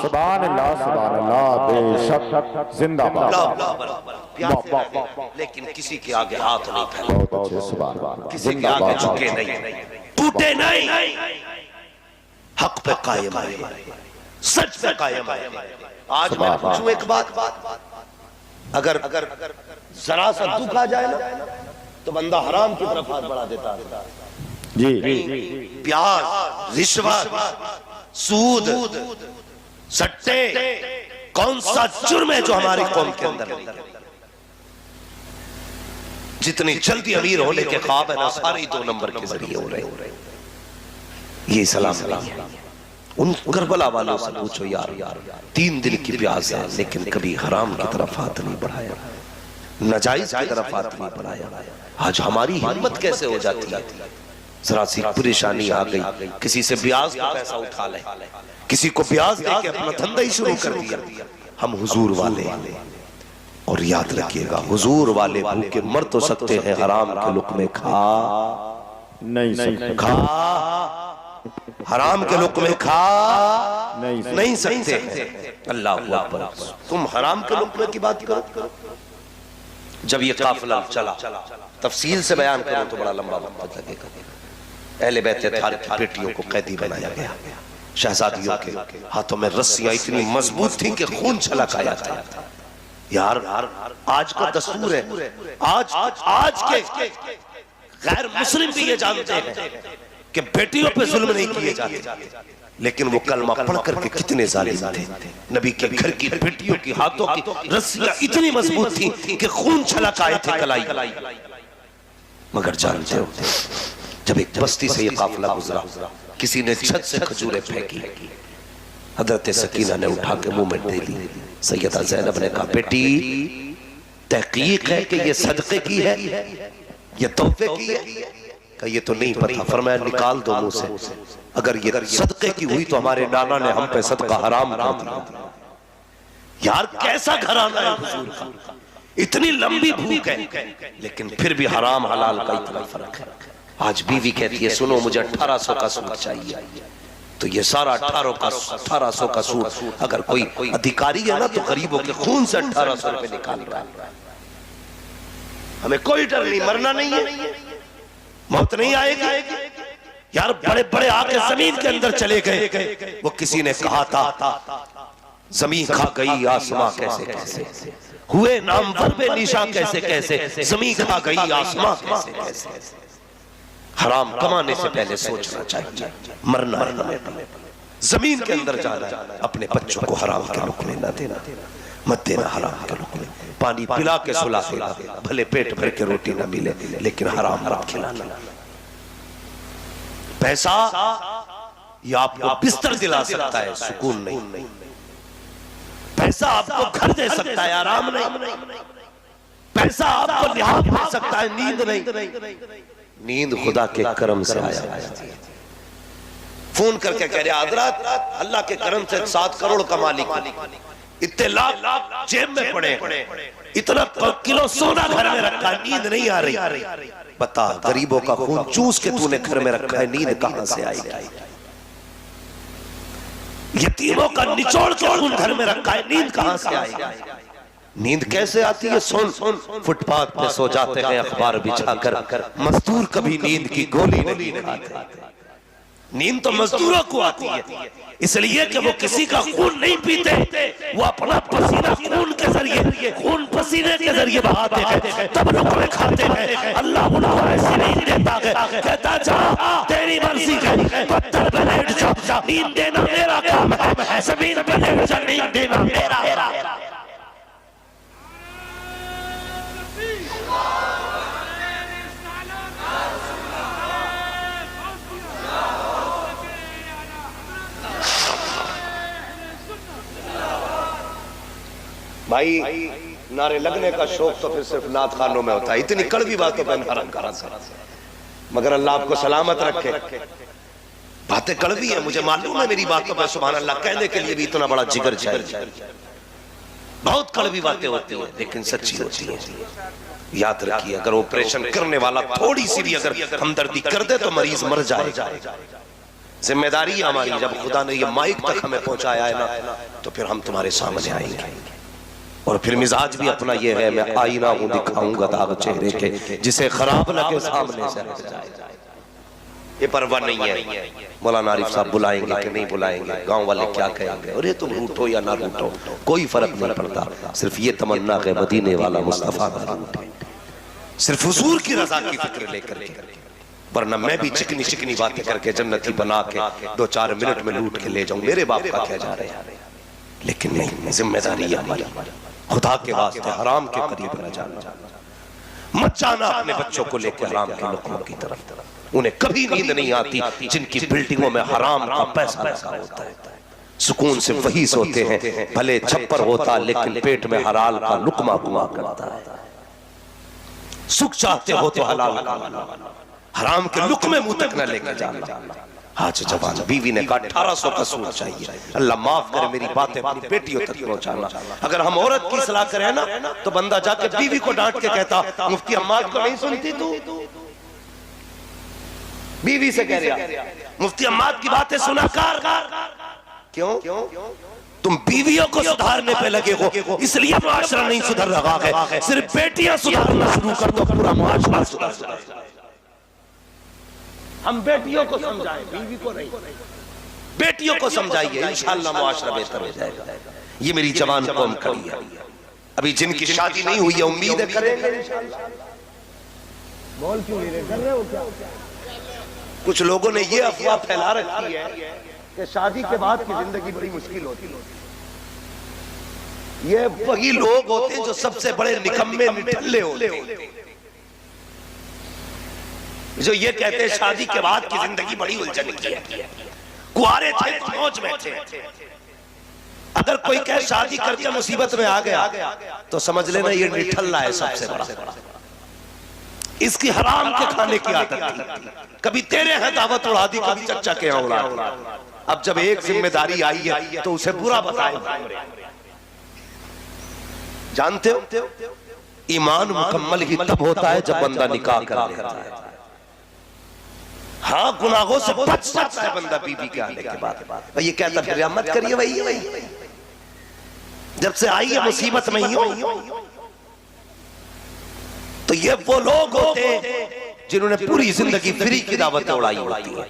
सुभान अल्लाह, सुभान अल्लाह, बेशक जिंदाबाद। लेकिन किसी के आगे हाथ नहीं फैला, सुभान अल्लाह, किसी के आगे झुके नहीं, टूटे नहीं, हक पे कायम है, सच पे कायम है। आज मैं पूछूं एक बात, अगर जरा सा दुख आ जाए ना तो बंदा हराम की तरफ हाथ बढ़ा देता है। जी, प्याज, रिश्वत, सूद, सट्टे, कौन सा जुर्म है जो हमारी कौम के अंदर नहीं? जितनी जल्दी अमीर होने के ख्वाब है ना सारे 2 नंबर के जरिए हो रहे। ये सलाम उन करबला वालों से पूछो यार 3 दिन की प्यास है लेकिन कभी हराम की तरफ हाथ नहीं बढ़ाया, नाजायज की तरफ हाथ नहीं बढ़ाया। आज हमारी हिम्मत कैसे हो जाती है? जरा सी परेशानी आ गई, किसी से ब्याज का पैसा उठा ले, किसी को ब्याज देके अपना धंधा ही शुरू कर दिया। हम हुजूर वाले, और याद रखिएगा हुजूर वाले भूखे मर तो सकते हैं, हराम के लुक़्मे खा नहीं सकते, हराम के लुक़्मे खा नहीं सकते। अल्लाह अकबर। तुम हराम के लुक़्मे की बात करो। जब ये काफिला चला, तफसील से बयान करो तो बड़ा लंबा वक्त लगेगा। अहले बैत अतहार की बेटियों को कैदी बनाया गया, शहजादियों के हाथों में रस्सियां इतनी मजबूत थी कि खून छलक आया था। यार आज का दस्तूर है, आज के गैर मुस्लिम भी ये जानते हैं कि बेटियों पे जुल्म नहीं किए जाते, लेकिन वो कलमा पढ़ करके कितने जालिम थे। नबी के घर की बेटियों की हाथों की रस्सियां इतनी मजबूत थी कि खून छलक आए थे कलाई। मगर जानते हो, जब एक बस्ती से ये काफिला गुजरा, किसी ने छत से खजूरें फेंकी, हजरत सकीना ने उठा के मुंह में दे दी। सैयदा ज़ैनब ने कहा, बेटी तहकीक है कि ये सदके की है, ये तोहफे की है? कहा ये तो नहीं पता। फरमाया निकाल दो मुंह से, अगर ये सदके की हुई तो हमारे नाना ने हम पे सदका हराम कर दिया। यार कैसा घराना है हुजूर का, इतनी लंबी भूख है, लेकिन फिर भी हराम हलाल का इतना फर्क है। आज बीवी कहती है सुनो मुझे 1800 का सूट चाहिए, तो ये सारा 1800 का सूट अगर कोई अधिकारी है ना तो गरीबों के खून से 1800 रुपए निकाल रहा है। हमें कोई डर नहीं, मरना नहीं है, मौत नहीं आएगी। यार बड़े बड़े आके जमीन के अंदर चले गए। वो किसी ने कहा था जमीन खा गई आसमां कैसे कैसे, हुए नामवर बेनिशा कैसे कैसे, जमीन खा गई आसमां कैसे कैसे। हराम कमाने से पहले सोचना चाहिए, मरना है, जमीन के अंदर जाना है। अपने बच्चों को हराम के लुकमे न देना, मत देना हराम के लुकमे। पानी पिला के सुला देना, भले पेट भर के रोटी न मिले, लेकिन हराम हराम खिलाना। पैसा ये आपको बिस्तर दिला सकता है, सुकून नहीं। पैसा आपको घर दे सकता है, आराम नहीं। पैसा आपको लिहाज दे सकता है, नींद नहीं। नींद खुदा के करम से आया। फोन करके कह रहे हजरत अल्लाह के करम से 7 करोड़ का मालिक, इतने लाख जेब में पड़े, इतना किलो सोना घर में रखा, नींद नहीं आ रही। बता गरीबों का खून चूस के तूने घर में रखा है, नींद कहां से आएगी? यतीमों का निचोड़ के खून घर में रखा है, नींद कहां से आएगी? नींद कैसे आती है? सुन, फुटपाथ पे सो जाते हैं अखबार बिछाकर, मजदूर कभी नींद की गोली नहीं खाते। नींद तो मजदूरों को आती है, इसलिए कि वो किसी का खून नहीं पीते, वो अपना पसीना खून के जरिए, खून पसीने के जरिए बहाते हैं, तब रुकने खाते हैं। अल्लाह उनको ऐसी नींद देता है, कहता जा तेरी मर्जी है, पत्थर पे लेट जा, नींद देना मेरा काम है, जमीन पे लेट जा, नींद देना मेरा। भाई नारे लगने का शौक तो फिर सिर्फ नात खानों में होता है, इतनी कड़वी बातों पर हराम करा, मगर अल्लाह आपको सलामत रखे। बातें कड़वी है, मुझे मालूम है, मेरी बातों पर सुभान अल्लाह कहने के लिए भी इतना बड़ा जिगर चाहिए। बहुत कड़वी बातें होती है, लेकिन सच्ची होती है। याद रखिए, अगर ऑपरेशन करने वाला थोड़ी सी भी अगर हमदर्दी कर दे तो मरीज मर जाए। जिम्मेदारी है हमारी, जब खुदा ने ये माइक तक हमें पहुंचाया है ना, तो फिर हम तुम्हारे सामने आएंगे। और फिर मिजाज भी अपना ये है, मैं आईना हूं दिखाऊंगा दाग चेहरे के, जिसे खराब लगे सामने से हट जाए। ये परवाह नहीं है मौलाना आरिफ साहब बुलाएंगे कि नहीं बुलाएंगे, गांव वाले क्या कहेंगे, अरे तुम रूठो या ना रूठो, कोई फर्क नहीं पड़ता। सिर्फ ये तमन्ना है मदीने वाला मुस्तफा ना रूठे, सिर्फ हुजूर की रजा की फिक्र लेकर के, वरना मैं भी चिकनी चिकनी बातें करके जन्नती बना के 2-4 मिनट में लूट के ले जाऊं, मेरे बाप का क्या जा रहे हैं। लेकिन नहीं, जिम्मेदारी है हमारी, खुदा के वास्ते हराम के करीब न जाना, मत जाना अपने बच्चों को लेकर हराम के लोगों की तरफ। उन्हें कभी नींद नहीं आती जिनकी बिल्डिंगों में हराम का पैसा लगा होता है। सुकून से वही सोते हैं, भले छप्पर होता लेकिन पेट में हलाल का लुकमा हुआ करता है। सुख चाहते हो तो हलाल का, हराम के लुकमे मुंह तक न लेके जाना। आज जवान बीवी ने कहा 1800 का सूट चाहिए, अल्लाह माफ करे मेरी बातें अपनी बेटियों तक पहुंचाना। अगर हम औरत की सलाह करें ना, तो बंदा जाके बीवी को डांट के कहता मुफ्ती अम्माद को नहीं सुनती तू, बीवी से कह रहा मुफ्ती अम्माद की बातें सुना कर। क्यों? तुम बीवियों को सुधारने पे लगे हो, इसलिए मुआशरा नहीं सुधर रहा है। सिर्फ बेटियां सुधारना शुरू कर दो, पूरा मुआशरा सुधर जाएगा। हम बेटियों को समझाएं, बीवी को नहीं। बेटियों को समझाइए, इंशाअल्लाह मुआशरा बेहतर हो जाएगा। ये मेरी जवान कौम खड़ी है, अभी जिनकी शादी नहीं हुई है उम्मीद करेंगे इंशाअल्लाह। बोल क्यों नहीं रहे, कर रहे हो क्या? कुछ लोगों ने ये अफवाह फैला रखी है कि शादी के बाद की जिंदगी बड़ी मुश्किल होती है। ये वही लोग होते हैं जो सबसे बड़े निकम्मे निठल्ले होते हैं, जो ये कहते हैं शादी के बाद की जिंदगी बड़ी उलझन की है। कुआरे थे तो मौज में थे। अगर कोई कहे शादी करके मुसीबत में आ गया तो समझ लेना ये निठल्ला है सबसे बड़ा। इसकी हराम के खाने की आदत थी। कभी तेरे हैं दावत उड़ा दी, कभी चच्चा के यहाँ उड़ा दी। अब जब एक जिम्मेदारी आई है तो उसे बुरा बताए। जानते हो ईमान मुकम्मल ही तब होता है जब बंदा निकाह कर लेता है। हाँ, गुनाहों से बच सकता है बंदा बीवी के आने के बाद। ये कहता फिर मत करिए वही जब से आई है मुसीबत में ही हो। तो ये वो लोग होते हैं जिन्होंने पूरी जिंदगी फ्री की दावत उड़ाई होती है।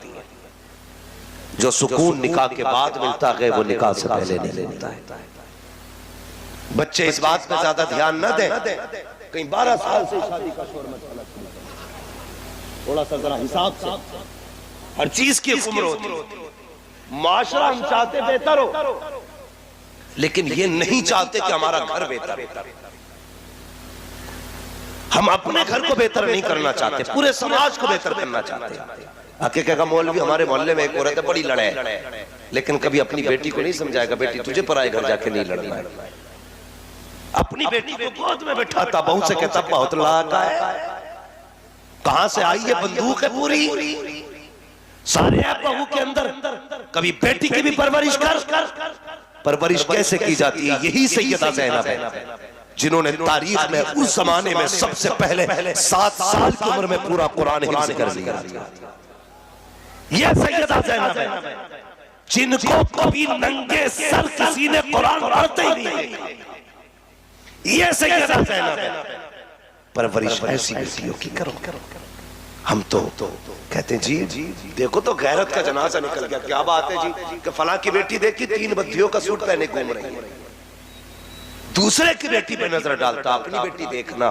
जो सुकून निकाह के बाद मिलता है वो निकाह से पहले नहीं मिलता है। बच्चे इस बात पे ज्यादा ध्यान न दें, कहीं 12 साल से शादी का शोर मचा, थोड़ा सा जरा हिसाब से। हर चीज की उम्र होती है। माशरा हम चाहते बेहतर हो, लेकिन ये नहीं चाहते कि हमारा घर बेहतर हो। हम अपने घर को बेहतर नहीं करना चाहते, पूरे समाज को बेहतर करना चाहते हैं। हकीकत का मौलवी हमारे मोहल्ले में एक औरत है, बड़ी लड़े, लेकिन कभी अपनी बेटी को नहीं समझाएगा बेटी तुझे पराए घर जाके नहीं लड़ना है। अपनी बेटी को गोद में बैठाता, बहू से कहता बहुत लाका है, कहां से आई है बंदूक है पूरी, सारे आप बहू के अंदर। कभी बेटी की भी परवरिश कर। परवरिश कैसे की जाती है? यही सैयदा ज़ैनब है जिन्होंने तारीख में उस जमाने में सबसे पहले 7 साल की उम्र में पूरा कुरान हिफ्ज़ कर लिया। यह सैयदा ज़ैनब है जिनको कभी नंगे सर किसी ने कुरान पढ़ते ही नहीं। यह सैयदा ज़ैनब है। परवरिश ऐसी बेटियों की करो। हम तो कहते हैं जी देखो तो गैरत का जनाजा निकल गया। क्या बात है जी कि फलां की बेटी देखी 3 बद्दियों का सूट पहने घूम रही है। दूसरे की बेटी पे नजर डालता, अपनी बेटी देखना।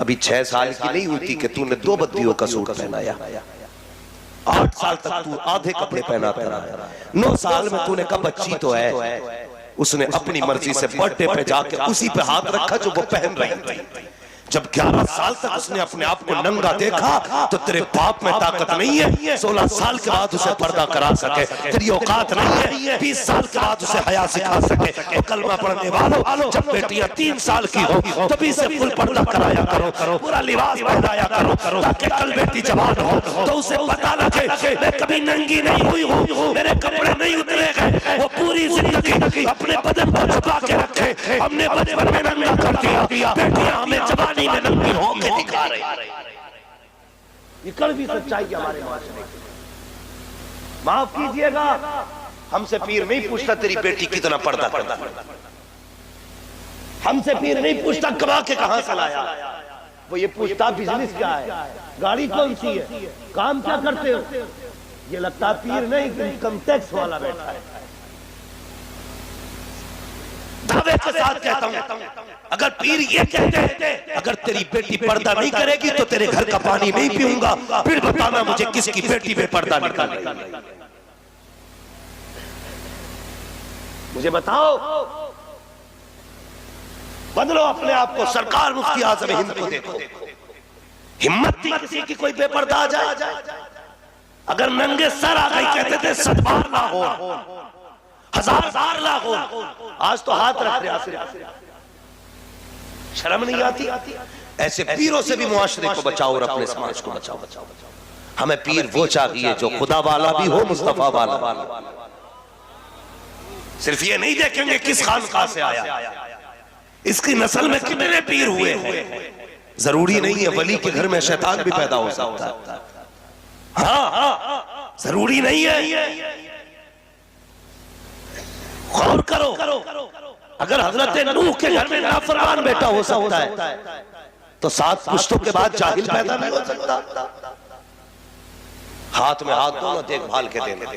अभी 6 साल की नहीं हुई थी कि तूने 2 बद्दियों का सूट पहनाया। 8 साल तक तू आधे कपड़े पहनाता रहा। 9 साल में तूने कहा बच्ची तो है, उसने अपनी मर्जी से बर्थडे पे जाके उसी पे हाथ रखा जो वो पहन रही थी। जब 11 साल तक उसने अपने आप को नंगा देखा तो तेरे बाप में ताकत नहीं है 16 साल के बाद उसे पर्दा करा सके, तेरी औकात नहीं है 20 साल के बाद उसे हया सिखा सके। तो कलमा पढ़ने वालों, जब बेटियां 3 साल की हो तभी से फुल पर्दा कराया करो, पूरा लिबास पहनाया करो, ताकि कल बेटी जवान हो तो उसे पता लगे मैं कभी नंगी नहीं हुई हूँ, मेरे कपड़े नहीं उतरे गए। वो पूरी जिंदगी अपने बदन को छुपा के रखे, हमने बचपन में नंगा कर दिया, बेटियां हमें जवानी में नंगी होके दिखा रहे। ये कड़वी सच्चाई हमारे माशरे। माफ कीजिएगा, हमसे पीर नहीं पूछता तेरी बेटी कितना पर्दा करता, हमसे पीर नहीं पूछता कमा के कहां से लाया। वो ये पूछता बिजनेस क्या है, गाड़ी कौन सी है, काम क्या करते हो। ये लगता पीर नहीं, इनकम टैक्स वाला बैठा है। दावे के साथ कहता हूं, अगर पीर ये कहते हैं अगर तेरी बेटी पर्दा नहीं करेगी तो तेरे घर का पानी नहीं पीऊंगा, फिर बताना मुझे किसकी बेटी पे पर्दा निकाल रही है। मुझे बताओ, बदलो अपने आप को। सरकार मुफ्ती आज़म हिंद को देखो, हिम्मत थी किसी की कोई बेपर्दा आ जाए। अगर नंगे सर आ गई कहते थे 7 बार ना हो, 1000 लाख हो। आज तो हाथ रख रहे, शर्म नहीं आती। ऐसे पीरों से भी मुआशरे को बचाओ और अपने समाज को बचाओ। हमें पीर वो चाहिए जो खुदा वाला भी हो, मुस्तफा वाला। सिर्फ ये नहीं देखेंगे किस खानकाह से आया, इसकी नस्ल में कितने पीर हुए हैं। जरूरी नहीं है वली के घर में शैतान भी पैदा हो सकता है। हाँ, जरूरी नहीं है। गौर करो, अगर हजरत नूह के घर में नाफरमान बेटा हो सकता है तो 7 पुश्तों के बाद जाहिल पैदा नहीं हो सकता। हाथ में हाथ दोनों देखभाल के देना।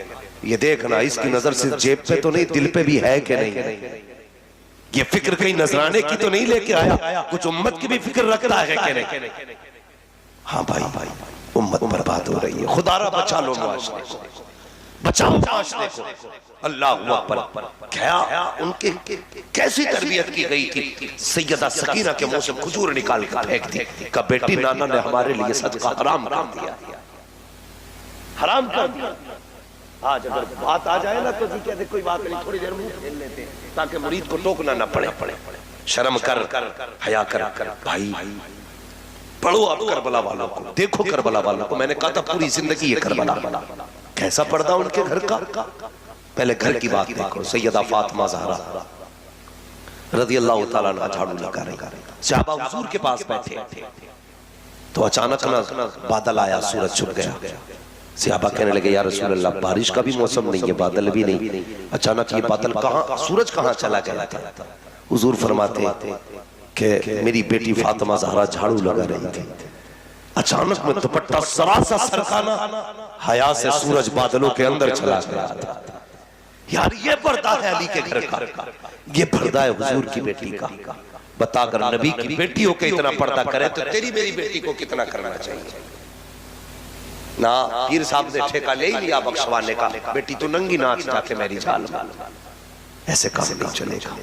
ये देखना इसकी नजर सिर्फ जेब पे तो नहीं, दिल पे भी है कि नहीं। ये फिक्र कहीं नजराने की तो नहीं लेके आया, कुछ उम्मत की भी फिक्र रखता है कि नहीं। हाँ भाई, उम्मत बर्बाद हो रही है। खुदारा बचा लो मुआशरे को, बचाओ मुआशरे को। अल्लाह अकबर। क्या उनके कैसी तरबियत की गई थी। सैयदा सकीना के मुंह से खजूर निकाल कर फेंक दी। का बेटी नाना ने हमारे लिए सदका हराम कर दिया, हराम कर दिया। आज अगर बात आ जाए ना तो जी कहते कोई बात नहीं, थोड़ी देर मुंह खेल लेते ताकि मुरीद को टोकना ना पड़े। शर्म कर, हया कर भाई। पढ़ो आप करबला वालों को, देखो करबला वालों को। मैंने कहा था पूरी जिंदगी ये करबला कैसा पर्दा उनके घर का। पहले घर की बात देखो। सैयदा फातिमा ज़हरा रज़ी अल्लाह ताला अन्हा झाड़ू लगा रही, सहाबा हुजूर के पास बैठे तो अचानक ना बादल आया, सूरज छुप गया। सहाबा कहने लगे या रसूल अल्लाह, बारिश का भी मौसम नहीं है, बादल भी नहीं, अचानक ये बादल कहाँ, सूरज कहाँ चला गया था। हुजूर फरमाते कि मेरी बेटी फातिमा ज़हरा झाड़ू लगा रही थी, अचानक में दुपट्टा सरासा सरकाना, हया से सूरज बादलों के अंदर चला गया था। यार ये पर्दा है अली के घर का, ये पर्दा है हुजूर की बेटी का। बताकर नबी की बेटियों के इतना पर्दा करे तो तेरी मेरी बेटी को कितना करना चाहिए ना। पीर साहब ने ठेका ले ही लिया बख्शवाने का, बेटी तो नंगी नाच जाके मेरी जान। ऐसे काम नहीं चलेगा।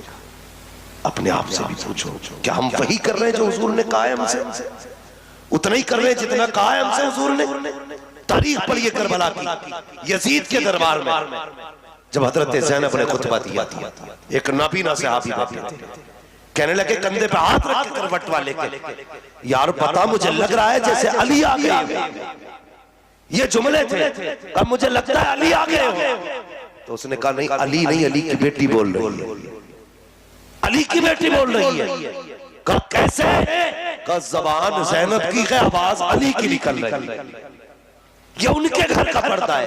अपने आप से भी पूछो, क्या हम वही कर रहे हैं जो हुजूर ने कहा है हमसे? उतना ही कर रहे हैं जितना कहा है हमसे हुजूर ने। तारीख पढ़िए करबला की, यजीद के दरबार में जब हजरत ज़ैनब ने खुतबा दिया था, एक नाबीना सहाबी बैठे थे, कहने लगे कंधे पे हाथ रख के करवट वाले के, यार पता मुझे लग रहा है जैसे अली आ गए। ये जुमले थे, अब मुझे लगता है अली आ गए हो। तो उसने कहा नहीं, अली नहीं, अली की बेटी बोल रही है, अली की बेटी बोल रही है। कहा कैसे? कहा ज़बान ज़ैनब की है, आवाज अली की निकल रही है। ये उनके घर का पर्दा है।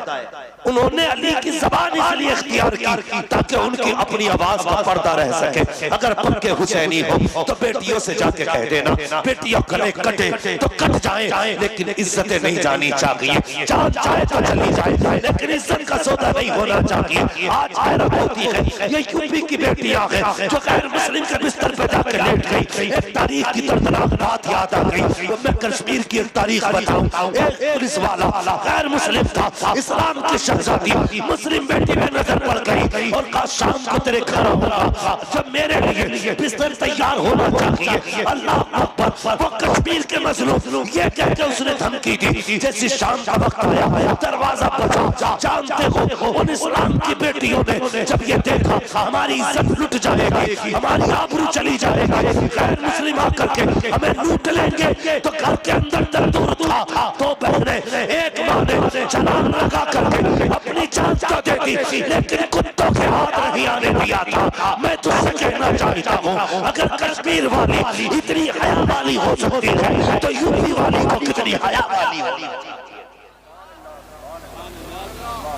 उन्होंने अली की ज़बान इसलिए इख्तियार की ताकि उनकी अपनी आवाज का पर्दा रह सके। अगर पक्के हुसैनी हो तो बेटियों से जाके कह देना, बेटियां गले कटे तो कट जाए, लेकिन इज्जतें नहीं जानी चाहिए। जान जाए तो चली जाए, लेकिन इज्जत का सौदा नहीं होना चाहिए। आज हैरत होती है, ये यूपी की बेटियां हैं जो गैर मुस्लिम के बिस्तर पे जाके लेट गई। एक तारीख की दर्दनाक बात याद आ गई। मैं कश्मीर की एक तारीख बताऊं। एक पुलिस वाला गैर मुस्लिम था, इस्लाम की शहजादी मुस्लिम बेटी में नजर पड़ गई और कहा शाम को तेरे घर आऊंगा जब मेरे लिए बिस्तर तैयार होना चाहिए। अल्लाह अकबर। वो कश्मीर के मजलूम ये कह के उसने धमकी दी, जैसे शाम का वक्त आया दरवाजा बजा। जानते हो उन इस्लाम की बेटियों ने जब ये देखा हमारी इज्जत लुट जाएगी, हमारी आबरू चली जाएगी, गैर मुस्लिम आकर के हमें लूट लेंगे, तो घर के अंदर तंदूर था। तो बहने एक माँ ने जलाल लगा करके अपनी जान तो देती, लेकिन कुत्तों के हाथ नहीं आने दिया था। मैं तुझसे कहना चाहता हूँ, अगर कश्मीर वाली इतनी हया वाली हो सकती है तो यूपी वाली को कितनी हया वाली होगी।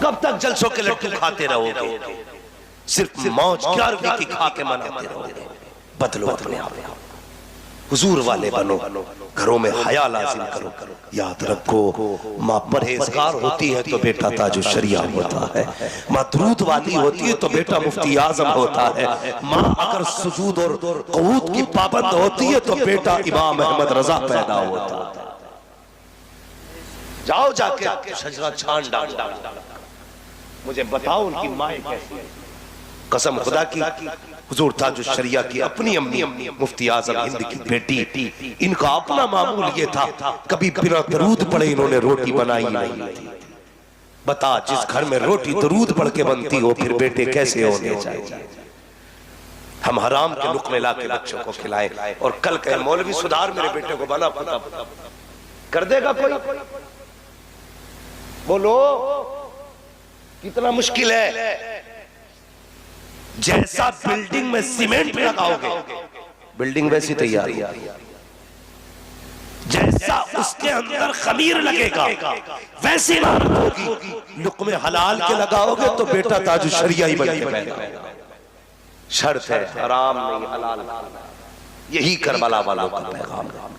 कब तक जलसों के लड्डू खाते रहोगे? सिर्फ मौज 11वीं की खा के मनाते रहोगे। बदलो अपने आप को, हुजूर वाले बनो, घरों में हया लाजिम करो। याद रखो, माँ परहेजगार होती है तो बेटा ताजुश शरिया होता है, माँ दरूद वाली होती है तो बेटा मुफ्ती आजम होता है, माँ अगर सुजूद और क़ुऊद की पाबंद होती है तो बेटा इमाम अहमद रजा पैदा होता है। जाओ जाके शजरा छान डाल, मुझे बताओ उनकी माँ कैसी है। कसम खुदा की, हुजूर ताजुश शरिया की अपनी अम्मी मुफ्ती आजम हिंद की बेटी, इनका अपना मामूल ये था, कभी बिना दरूद पढ़े इन्होंने रोटी बनाई नहीं थी। बता, जिस घर में रोटी दरूद पढ़ के बनती हो फिर बेटे कैसे होने चाहिए। हम हराम के लुक़मे ला के बच्चों को खिलाए और कल कहे मौलवी सुधार मेरे बेटे को बना पता कर देगा कोई? बोलो कितना मुश्किल है। जैसा बिल्डिंग में सीमेंट लगाओगे बिल्डिंग वैसी तैयार होगी, जैसा उसके अंदर खमीर लगेगा वैसी इमारत होगी। लुक़मे हलाल के लगाओगे तो बेटा ताजुश शरिया ही बन के पैदा होगा। शर्त है हराम नहीं हलाल। यही करबला वालों का पैगाम है।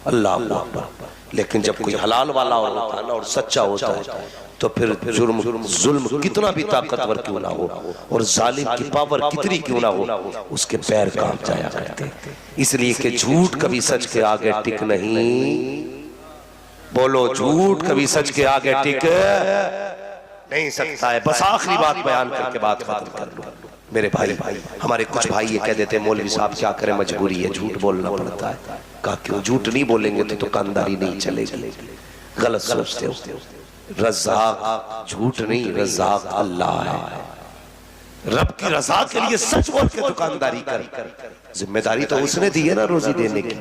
अल्लाह अकबर। लेकिन जब कोई हलाल वाला होता है ना और सच्चा होता है तो फिर जुल्म कितना भी ताकतवर क्यों ना हो और जालिम की पावर कितनी क्यों ना हो, उसके पैर कांप जाया करते। इसलिए कि झूठ कभी सच के आगे टिक नहीं बोलो झूठ कभी सच के आगे टिक नहीं सकता है। बस आखिरी बात बयान करके बात खत्म कर लो। मेरे भाई हमारे कुछ भाई ये कह देते हैं मौलवी साहब क्या करें मजबूरी है, झूठ बोलना पड़ता है। कहा क्यों? झूठ नहीं बोलेंगे तो दुकानदारी नहीं चलेगी। गलत सोचते हो। रज़ाक झूठ नहीं, रज़ाक अल्लाह है। रब की रजा के लिए सच बोल के दुकानदारी कर। जिम्मेदारी तो उसने दी है ना रोजी देने की,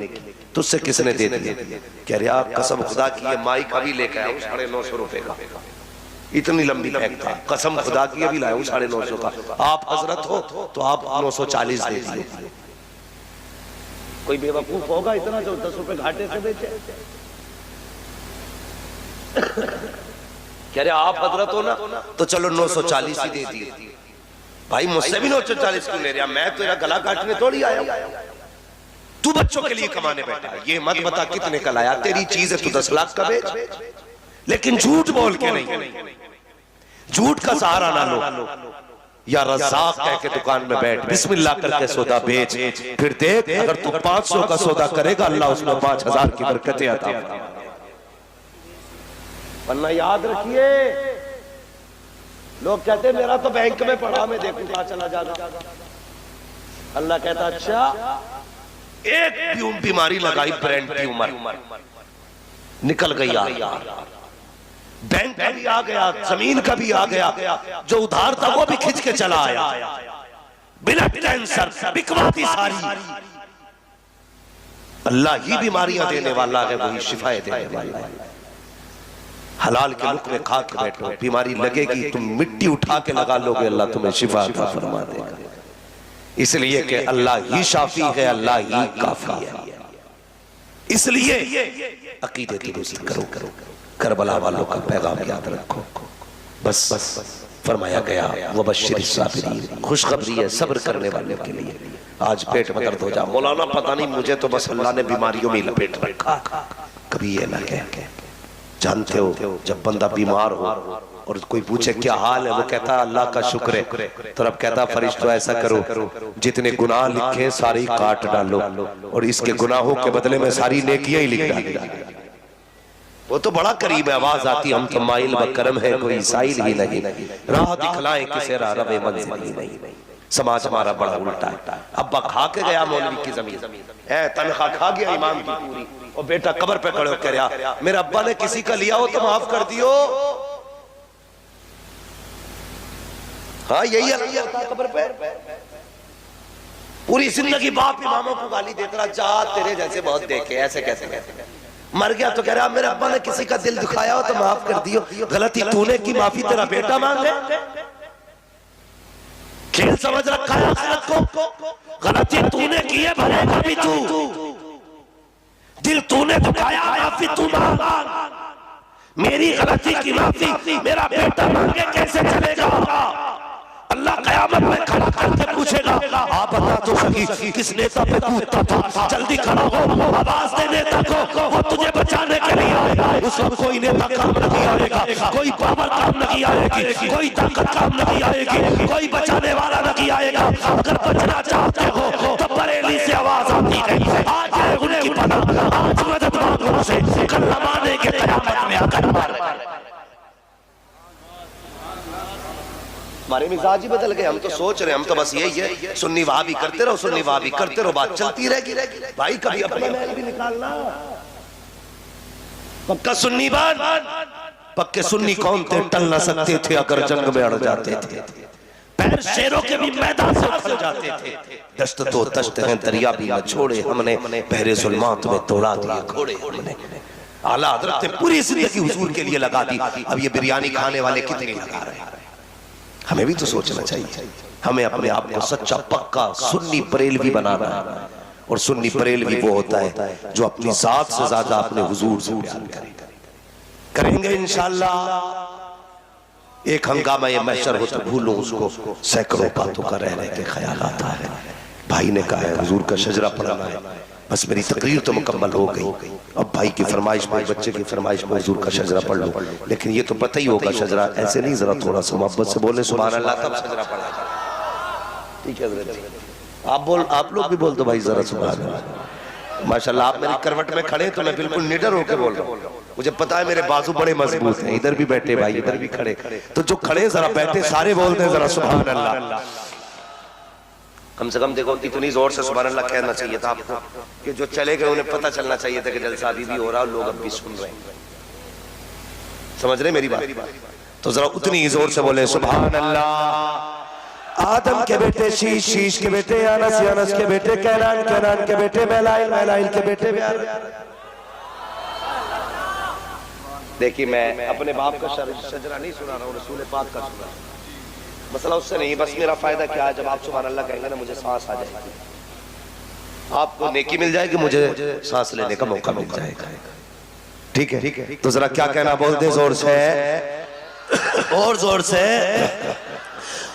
तुझसे किसने दे दी? कह रहा कसम खुदा की ये माइक अभी लेकर आया 950 रुपए का, इतनी लंबी पैक था। कसम खुदा की अभी लाया हूं 950 का। आप हजरत हो तो आप 940 दे दिए। कोई बेवकूफ होगा इतना जो 10 रुपए घाटे से बेचे? कह रहे आप हजरत हो ना तो चलो 940 ही दे दिए। भाई मुझसे भी 940 क्यों ले रहा? मैं तेरा गला काटने थोड़ी आया हूं। तू बच्चों के लिए कमाने बैठा है। ये मत बता कितने का लाया, तेरी चीज है, तू 10 लाख का बेच, लेकिन झूठ बोल के नहीं। झूठ का सहारा ना लो। या रज़ाक कह के दुकान में बैठ, बिस्मिल्लाह करके सौदा बेच, फिर देख अगर तू 500 का सौदा करेगा अल्लाह उसमें 5000 की बरकतें अता फरमाएगा। वरना याद रखिए, लोग कहते मेरा तो बैंक में पड़ा, मैं देखूं कहां चला जाएगा। अल्लाह कहता अच्छा एक बीमारी लगाई ब्रेन ट्यूमर, निकल गई यार। बैंक का भी आ गया, जमीन का भी आ गया, जो उधार था वो भी खिंच के चला आया। ब्लड कैंसर, बिकवाती सारी। अल्लाह ही बीमारियां देने वाला है, वही शिफाएं देने वाला है। हलाल के मुख में खा के बैठो, बीमारी लगेगी तुम मिट्टी उठा के लगा लोगे, अल्लाह तुम्हें शिफा अता फरमा देगा। इसलिए कि अल्लाह ही शाफी है, अल्लाह ही काफी है। इसलिए अकीदे दुरुस्त करो। करबला वालों का पैगाम याद रखो। बस फरमाया गया वो बशिर साबिरीन, खुशखबरी है सब्र करने वालों के लिए। आज पेट में दर्द हो जा मौलाना, पता नहीं मुझे तो बस अल्लाह ने बीमारियों में लपेट रखा। कभी ये ना कह। जानते हो जब बंदा बीमार हो और कोई पूछे क्या हाल है, वो कहता अल्लाह का शुक्र है, तो रब कहता फरिश्तों ऐसा करो जितने गुनाह लिखे सारी काट डालो और इसके गुनाहों के बदले में सारी नेकियां ही लिख डालो। वो तो बड़ा करीब है, आवाज आती हम तो माइल व करम है कोई साइल ही नहीं, राह दिखलाए किसे राह रवे मंजिल ही नहीं। समाज हमारा बड़ा उल्टा है। अब्बा खा के गया मौलवी की जमीन, तनख्वाह खा गया इमाम की पूरी, और बेटा कब्र पे खड़े कह रहा मेरे अब्बा ने किसी का लिया हो तो माफ कर दियो। हाँ यही है कब्र पे। पूरी जिंदगी बाप इमामों को गाली देता रहा, जा तेरे जैसे बहुत देखे, ऐसे कैसे मर गया तो कह रहा मेरे अब्बा ने किसी का दिल दुखाया हो तो माफ कर दियो। गलती तूने की, माफी तेरा बेटा मांगे। खेल समझ रखा है आखिरत को। गलती तूने की है, भरेगा भी तू। दिल तूने दुखाया, माफी तू मांग। मेरी गलती की माफी मेरा बेटा मांगे कैसे चलेगा? अल्लाह कयामत में खड़ा करके पूछेगा आप बता तो सही किस नेता पे कूदता था? जल्दी खड़ा हो, आवाज दे नेता को, वो तुझे बचाने के लिए आएगा। उसको कोई नेता काम नहीं आएगा, कोई पावर काम नहीं आएगी, कोई ताकत काम नहीं आएगी, कोई बचाने वाला नहीं आएगा। अगर बचना चाहते हो तो बरेली से आवाज आती है, आज है उनकी पनाह, आज मदद मांगो उनसे, कल जमाने के कयामत में आकर मार। हमारे मिजाज ही बदल गए। हम तो सोच रहे, हम तो बस यही है सुन्नी वहाबी करते रहो, सुन्नी वहाबी करते रहो, बात चलती रहेगी। भाई कभी अपना महल भी निकालना। पक्का सुन्नी बन। पक्के सुन्नी कौन थे? टल ना सकते थे अगर जंग में अड़ जाते थे। पैर शेरों के भी मैदान से उतर जाते थे। दश्त तो दश्त है, दरिया भी न छोड़े हमने, बहरे जुल्मात में तोड़ा दिए घोड़े हमने। आला हज़रत ने पूरी जिंदगी हुजूर के लिए लगा दी। अब ये बिरयानी खाने वाले कितने लगा रहे हैं? हमें भी तो सोचना चाहिए। हमें अपने आप को सच्चा पक्का सुन्नी बरेलवी बनाना है। और सुन्नी बरेलवी वो होता है जो अपनी जात से ज्यादा अपने हुजूर से प्यार करेंगे इंशाअल्लाह। एक हंगामा ये महशर हो तो भूलो उसको, सैकड़ों बातों का रह रहे के ख्याल आता है। भाई ने कहा है हुजूर का शजरा पढ़ना है, बस मेरी तकरीर तो मुकम्मल हो गई। अब भाई की फरमाइश पर, बच्चे की फरमाइश पर हुजूर का शजरा पढ़ लो। लेकिन ये तो पता ही होगा शजरा ऐसे नहीं, जरा थोड़ा सा मोहब्बत से बोले सुभान अल्लाह, तब शजरा पढ़ा जाए। ठीक है आप लोग भी बोल दो भाई जरा सुभान अल्लाह। माशाल्लाह आप मेरी करवट में खड़े तो मैं बिल्कुल निडर होकर बोल रहा हूँ। मुझे पता है मेरे बाजू बड़े मजबूत हैं, इधर भी बैठे भाई, इधर भी खड़े, तो जो खड़े जरा बैठे सारे बोलते हैं जरा सुभान अल्लाह। कम से कम देखो इतनी जोर से सुभान अल्लाह कहना चाहिए था आपको कि जो चले गए उन्हें पता चलना चाहिए था कि जलसा अभी भी हो रहा है, लोग अब भी सुन रहे हैं। समझ रहे मेरी बात? तो जरा उतनी जोर से बोले सुभान अल्लाह। आदम के बेटे शीश, शीश के बेटे अनस, अनस के बेटे कैनान, कैनान के बेटे मैलाइल, मैलाइल के बेटे ब्यार। देखिए मैं अपने बाप का शजरा नहीं सुना रहा हूँ, रसूल पाक का सुना रहा हूँ। मसला उससे नहीं, बस मेरा फायदा क्या है, जब आप सुभान अल्लाह कहेंगे ना मुझे सांस आ जाएगी, आपको नेकी मिल जाएगी, मुझे सांस लेने का मौका मिल जाएगा। ठीक है, ठीक है। तो जरा क्या कहना बोल दे जोर से, और जोर से।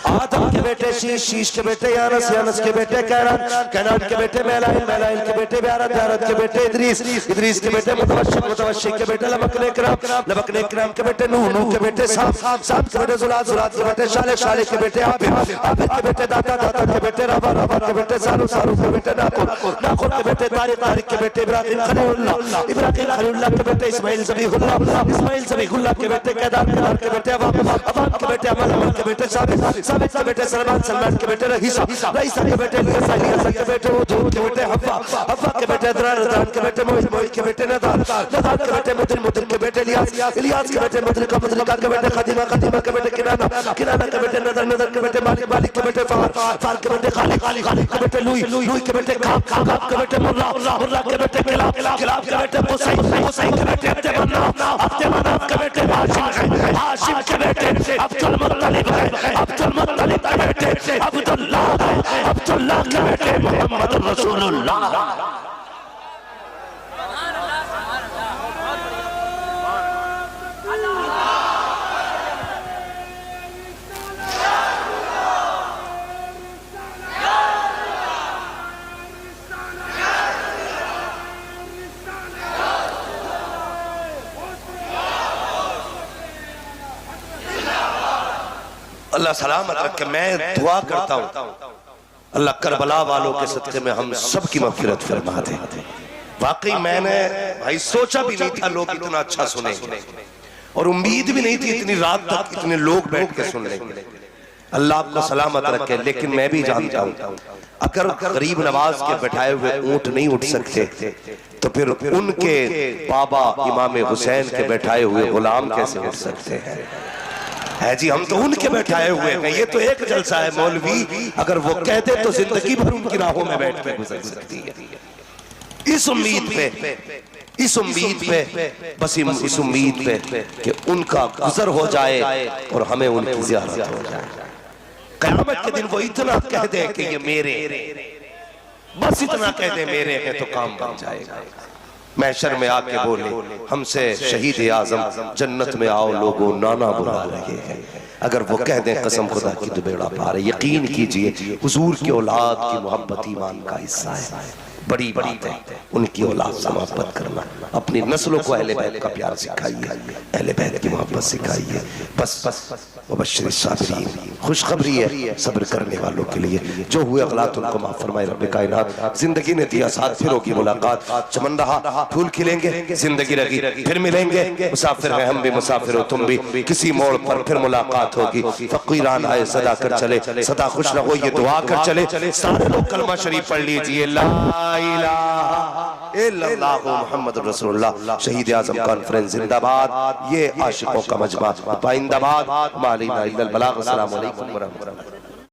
आदम के बेटे शीश, शीश के बेटे अनस, अनस के बेटे कैनान, कैनान के बेटे मैलाइल, मैलाइल के बेटे ब्यारत, ब्यारत के बेटे इदरीस, इदरीस के बेटे मुतवश्शिक, मुतवश्शिक के बेटे लबकने इकराम, लबकने इकराम के बेटे नूह, नूह के बेटे साम, साम के बेटे जुलात, जुलात के बेटे शाले, शाले के बेटे आबिद, आबिद के बेटे दाता, दाता के बेटे रबा, रबा के बेटे सालू, सालू के बेटे नाकुर, नाकुर के बेटे तारिक, तारिक के बेटे इब्राहिम खलीलुल्लाह, इब्राहिम खलीलुल्लाह के बेटे इस्माइल ज़बीहुल्लाह, इस्माइल ज़बीहुल्लाह के बेटे केदार, केदार के बेटे अवाम, अवाम के बेटे अमल, अमल के बेटे साबित, साबित के बेटे सलमान, सलमान के बेटे रहीसा, रहीसा के बेटे लियासा, लियासा के बेटे उदूद के बेटे हव्वा, हव्वा के बेटे दरार, दरार के बेटे मोहित, मोहित के बेटे नदार, नदार के बेटे मुदल, मुदल के बेटे इलियास, इलियास के बेटे मुदलिका, मुदलिका के बेटे खदीमा, खदीमा के बेटे किनाना, किनाना के बेटे नदर, नदर के बेटे मालिक, मालिक के बेटे फार, फार के बेटे खालिक, खालिक के बेटे लुई, लुई के बेटे खाब, खाब के बेटे मुर्रा, मुर्रा के बेटे किलाब, किलाब के बेटे मुसैन, मुसैन के बेटे अब्दुमनाफ, अब्दुमनाफ के बेटे हाशिम, हाशिम के बेटे अब्दुल मुत्तलिब, अब्दुल मुत्तलिब के बेटे अब्दुल्लाह, अब्दुल्लाह के बेटे मोहम्मद रसूलुल्लाह। अल्लाह सलामत रखे। मैं दुआ करता हूँ अल्लाह करबला वालों के सदक़े में हम सब की मग़फ़िरत फरमा दे। वाकई मैंने भाई सोचा भी नहीं था लोग इतना अच्छा सुनेंगे, और उम्मीद भी नहीं थी इतनी रात तक इतने लोग बैठ के सुन लेंगे। अल्लाह आपको सलामत रखे। लेकिन मैं भी जानता हूँ अगर गरीब नवाज के बैठाए हुए ऊंट नहीं उठ सकते तो फिर उनके बाबा इमाम हुसैन के बैठाए हुए गुलाम कैसे उठ सकते हैं? है जी, हम तो उनके बैठाए हुए हैं। ये तो एक जलसा है मौलवी, अगर वो कहते तो जिंदगी भर उनकी राहों में बैठ के गुजर सकती है। इस उम्मीद पे, इस उम्मीद पे, बस इस उम्मीद पे कि उनका गुजर हो जाए और हमें उनकी ज़ियारत हो जाए। क़यामत के दिन वो इतना कह दे कि ये मेरे, बस इतना कह दे मेरे हैं तो काम बन जाएगा। महशर में आके बोले हमसे शहीद आज़म जन्नत में आओ लोगों नाना बुला रहे हैं। अगर वो कह दें कसम खुदा की तो बेड़ा पार है। यकीन कीजिए हुजूर की औलाद की मोहब्बत ईमान का हिस्सा है। बड़ी बात है उनकी औलाद से मोहब्बत करना। अपनी नस्लों को अहले बैत का प्यार सिखाइए, अहले बैत की मोहब्बत सिखाइए। बस बस मुबश्शिर साबिरीन, खुशखबरी है सब्र करने वालों के लिए। जो हुए गलत उनको माफ फरमाए रब्बे कायनात। जिंदगी ने दिया साथ, फिर होगी मुलाकात। चमन रहा फूल खिलेंगे, जिंदगी रही फिर मिलेंगे। मुसाफिर हैं हम भी, मुसाफिर हो तुम भी, किसी मोड़ पर फिर मुलाकात होगी। फकीरान आए सदा कर चले, सदा खुश रहो ये दुआ कर चले। सारे लोग कलमा शरीफ पढ़ लीजिए, ला इलाहा इल्लल्लाह मुहम्मद रसूलुल्लाह। शहीद आज़म कॉन्फ्रेंस जिंदाबाद। ये आशिकों का मजमा पाइंदाबाद। मालिना इल्लल बलाग। अस्सलामु अलैकुम व रहमतुल्लाह।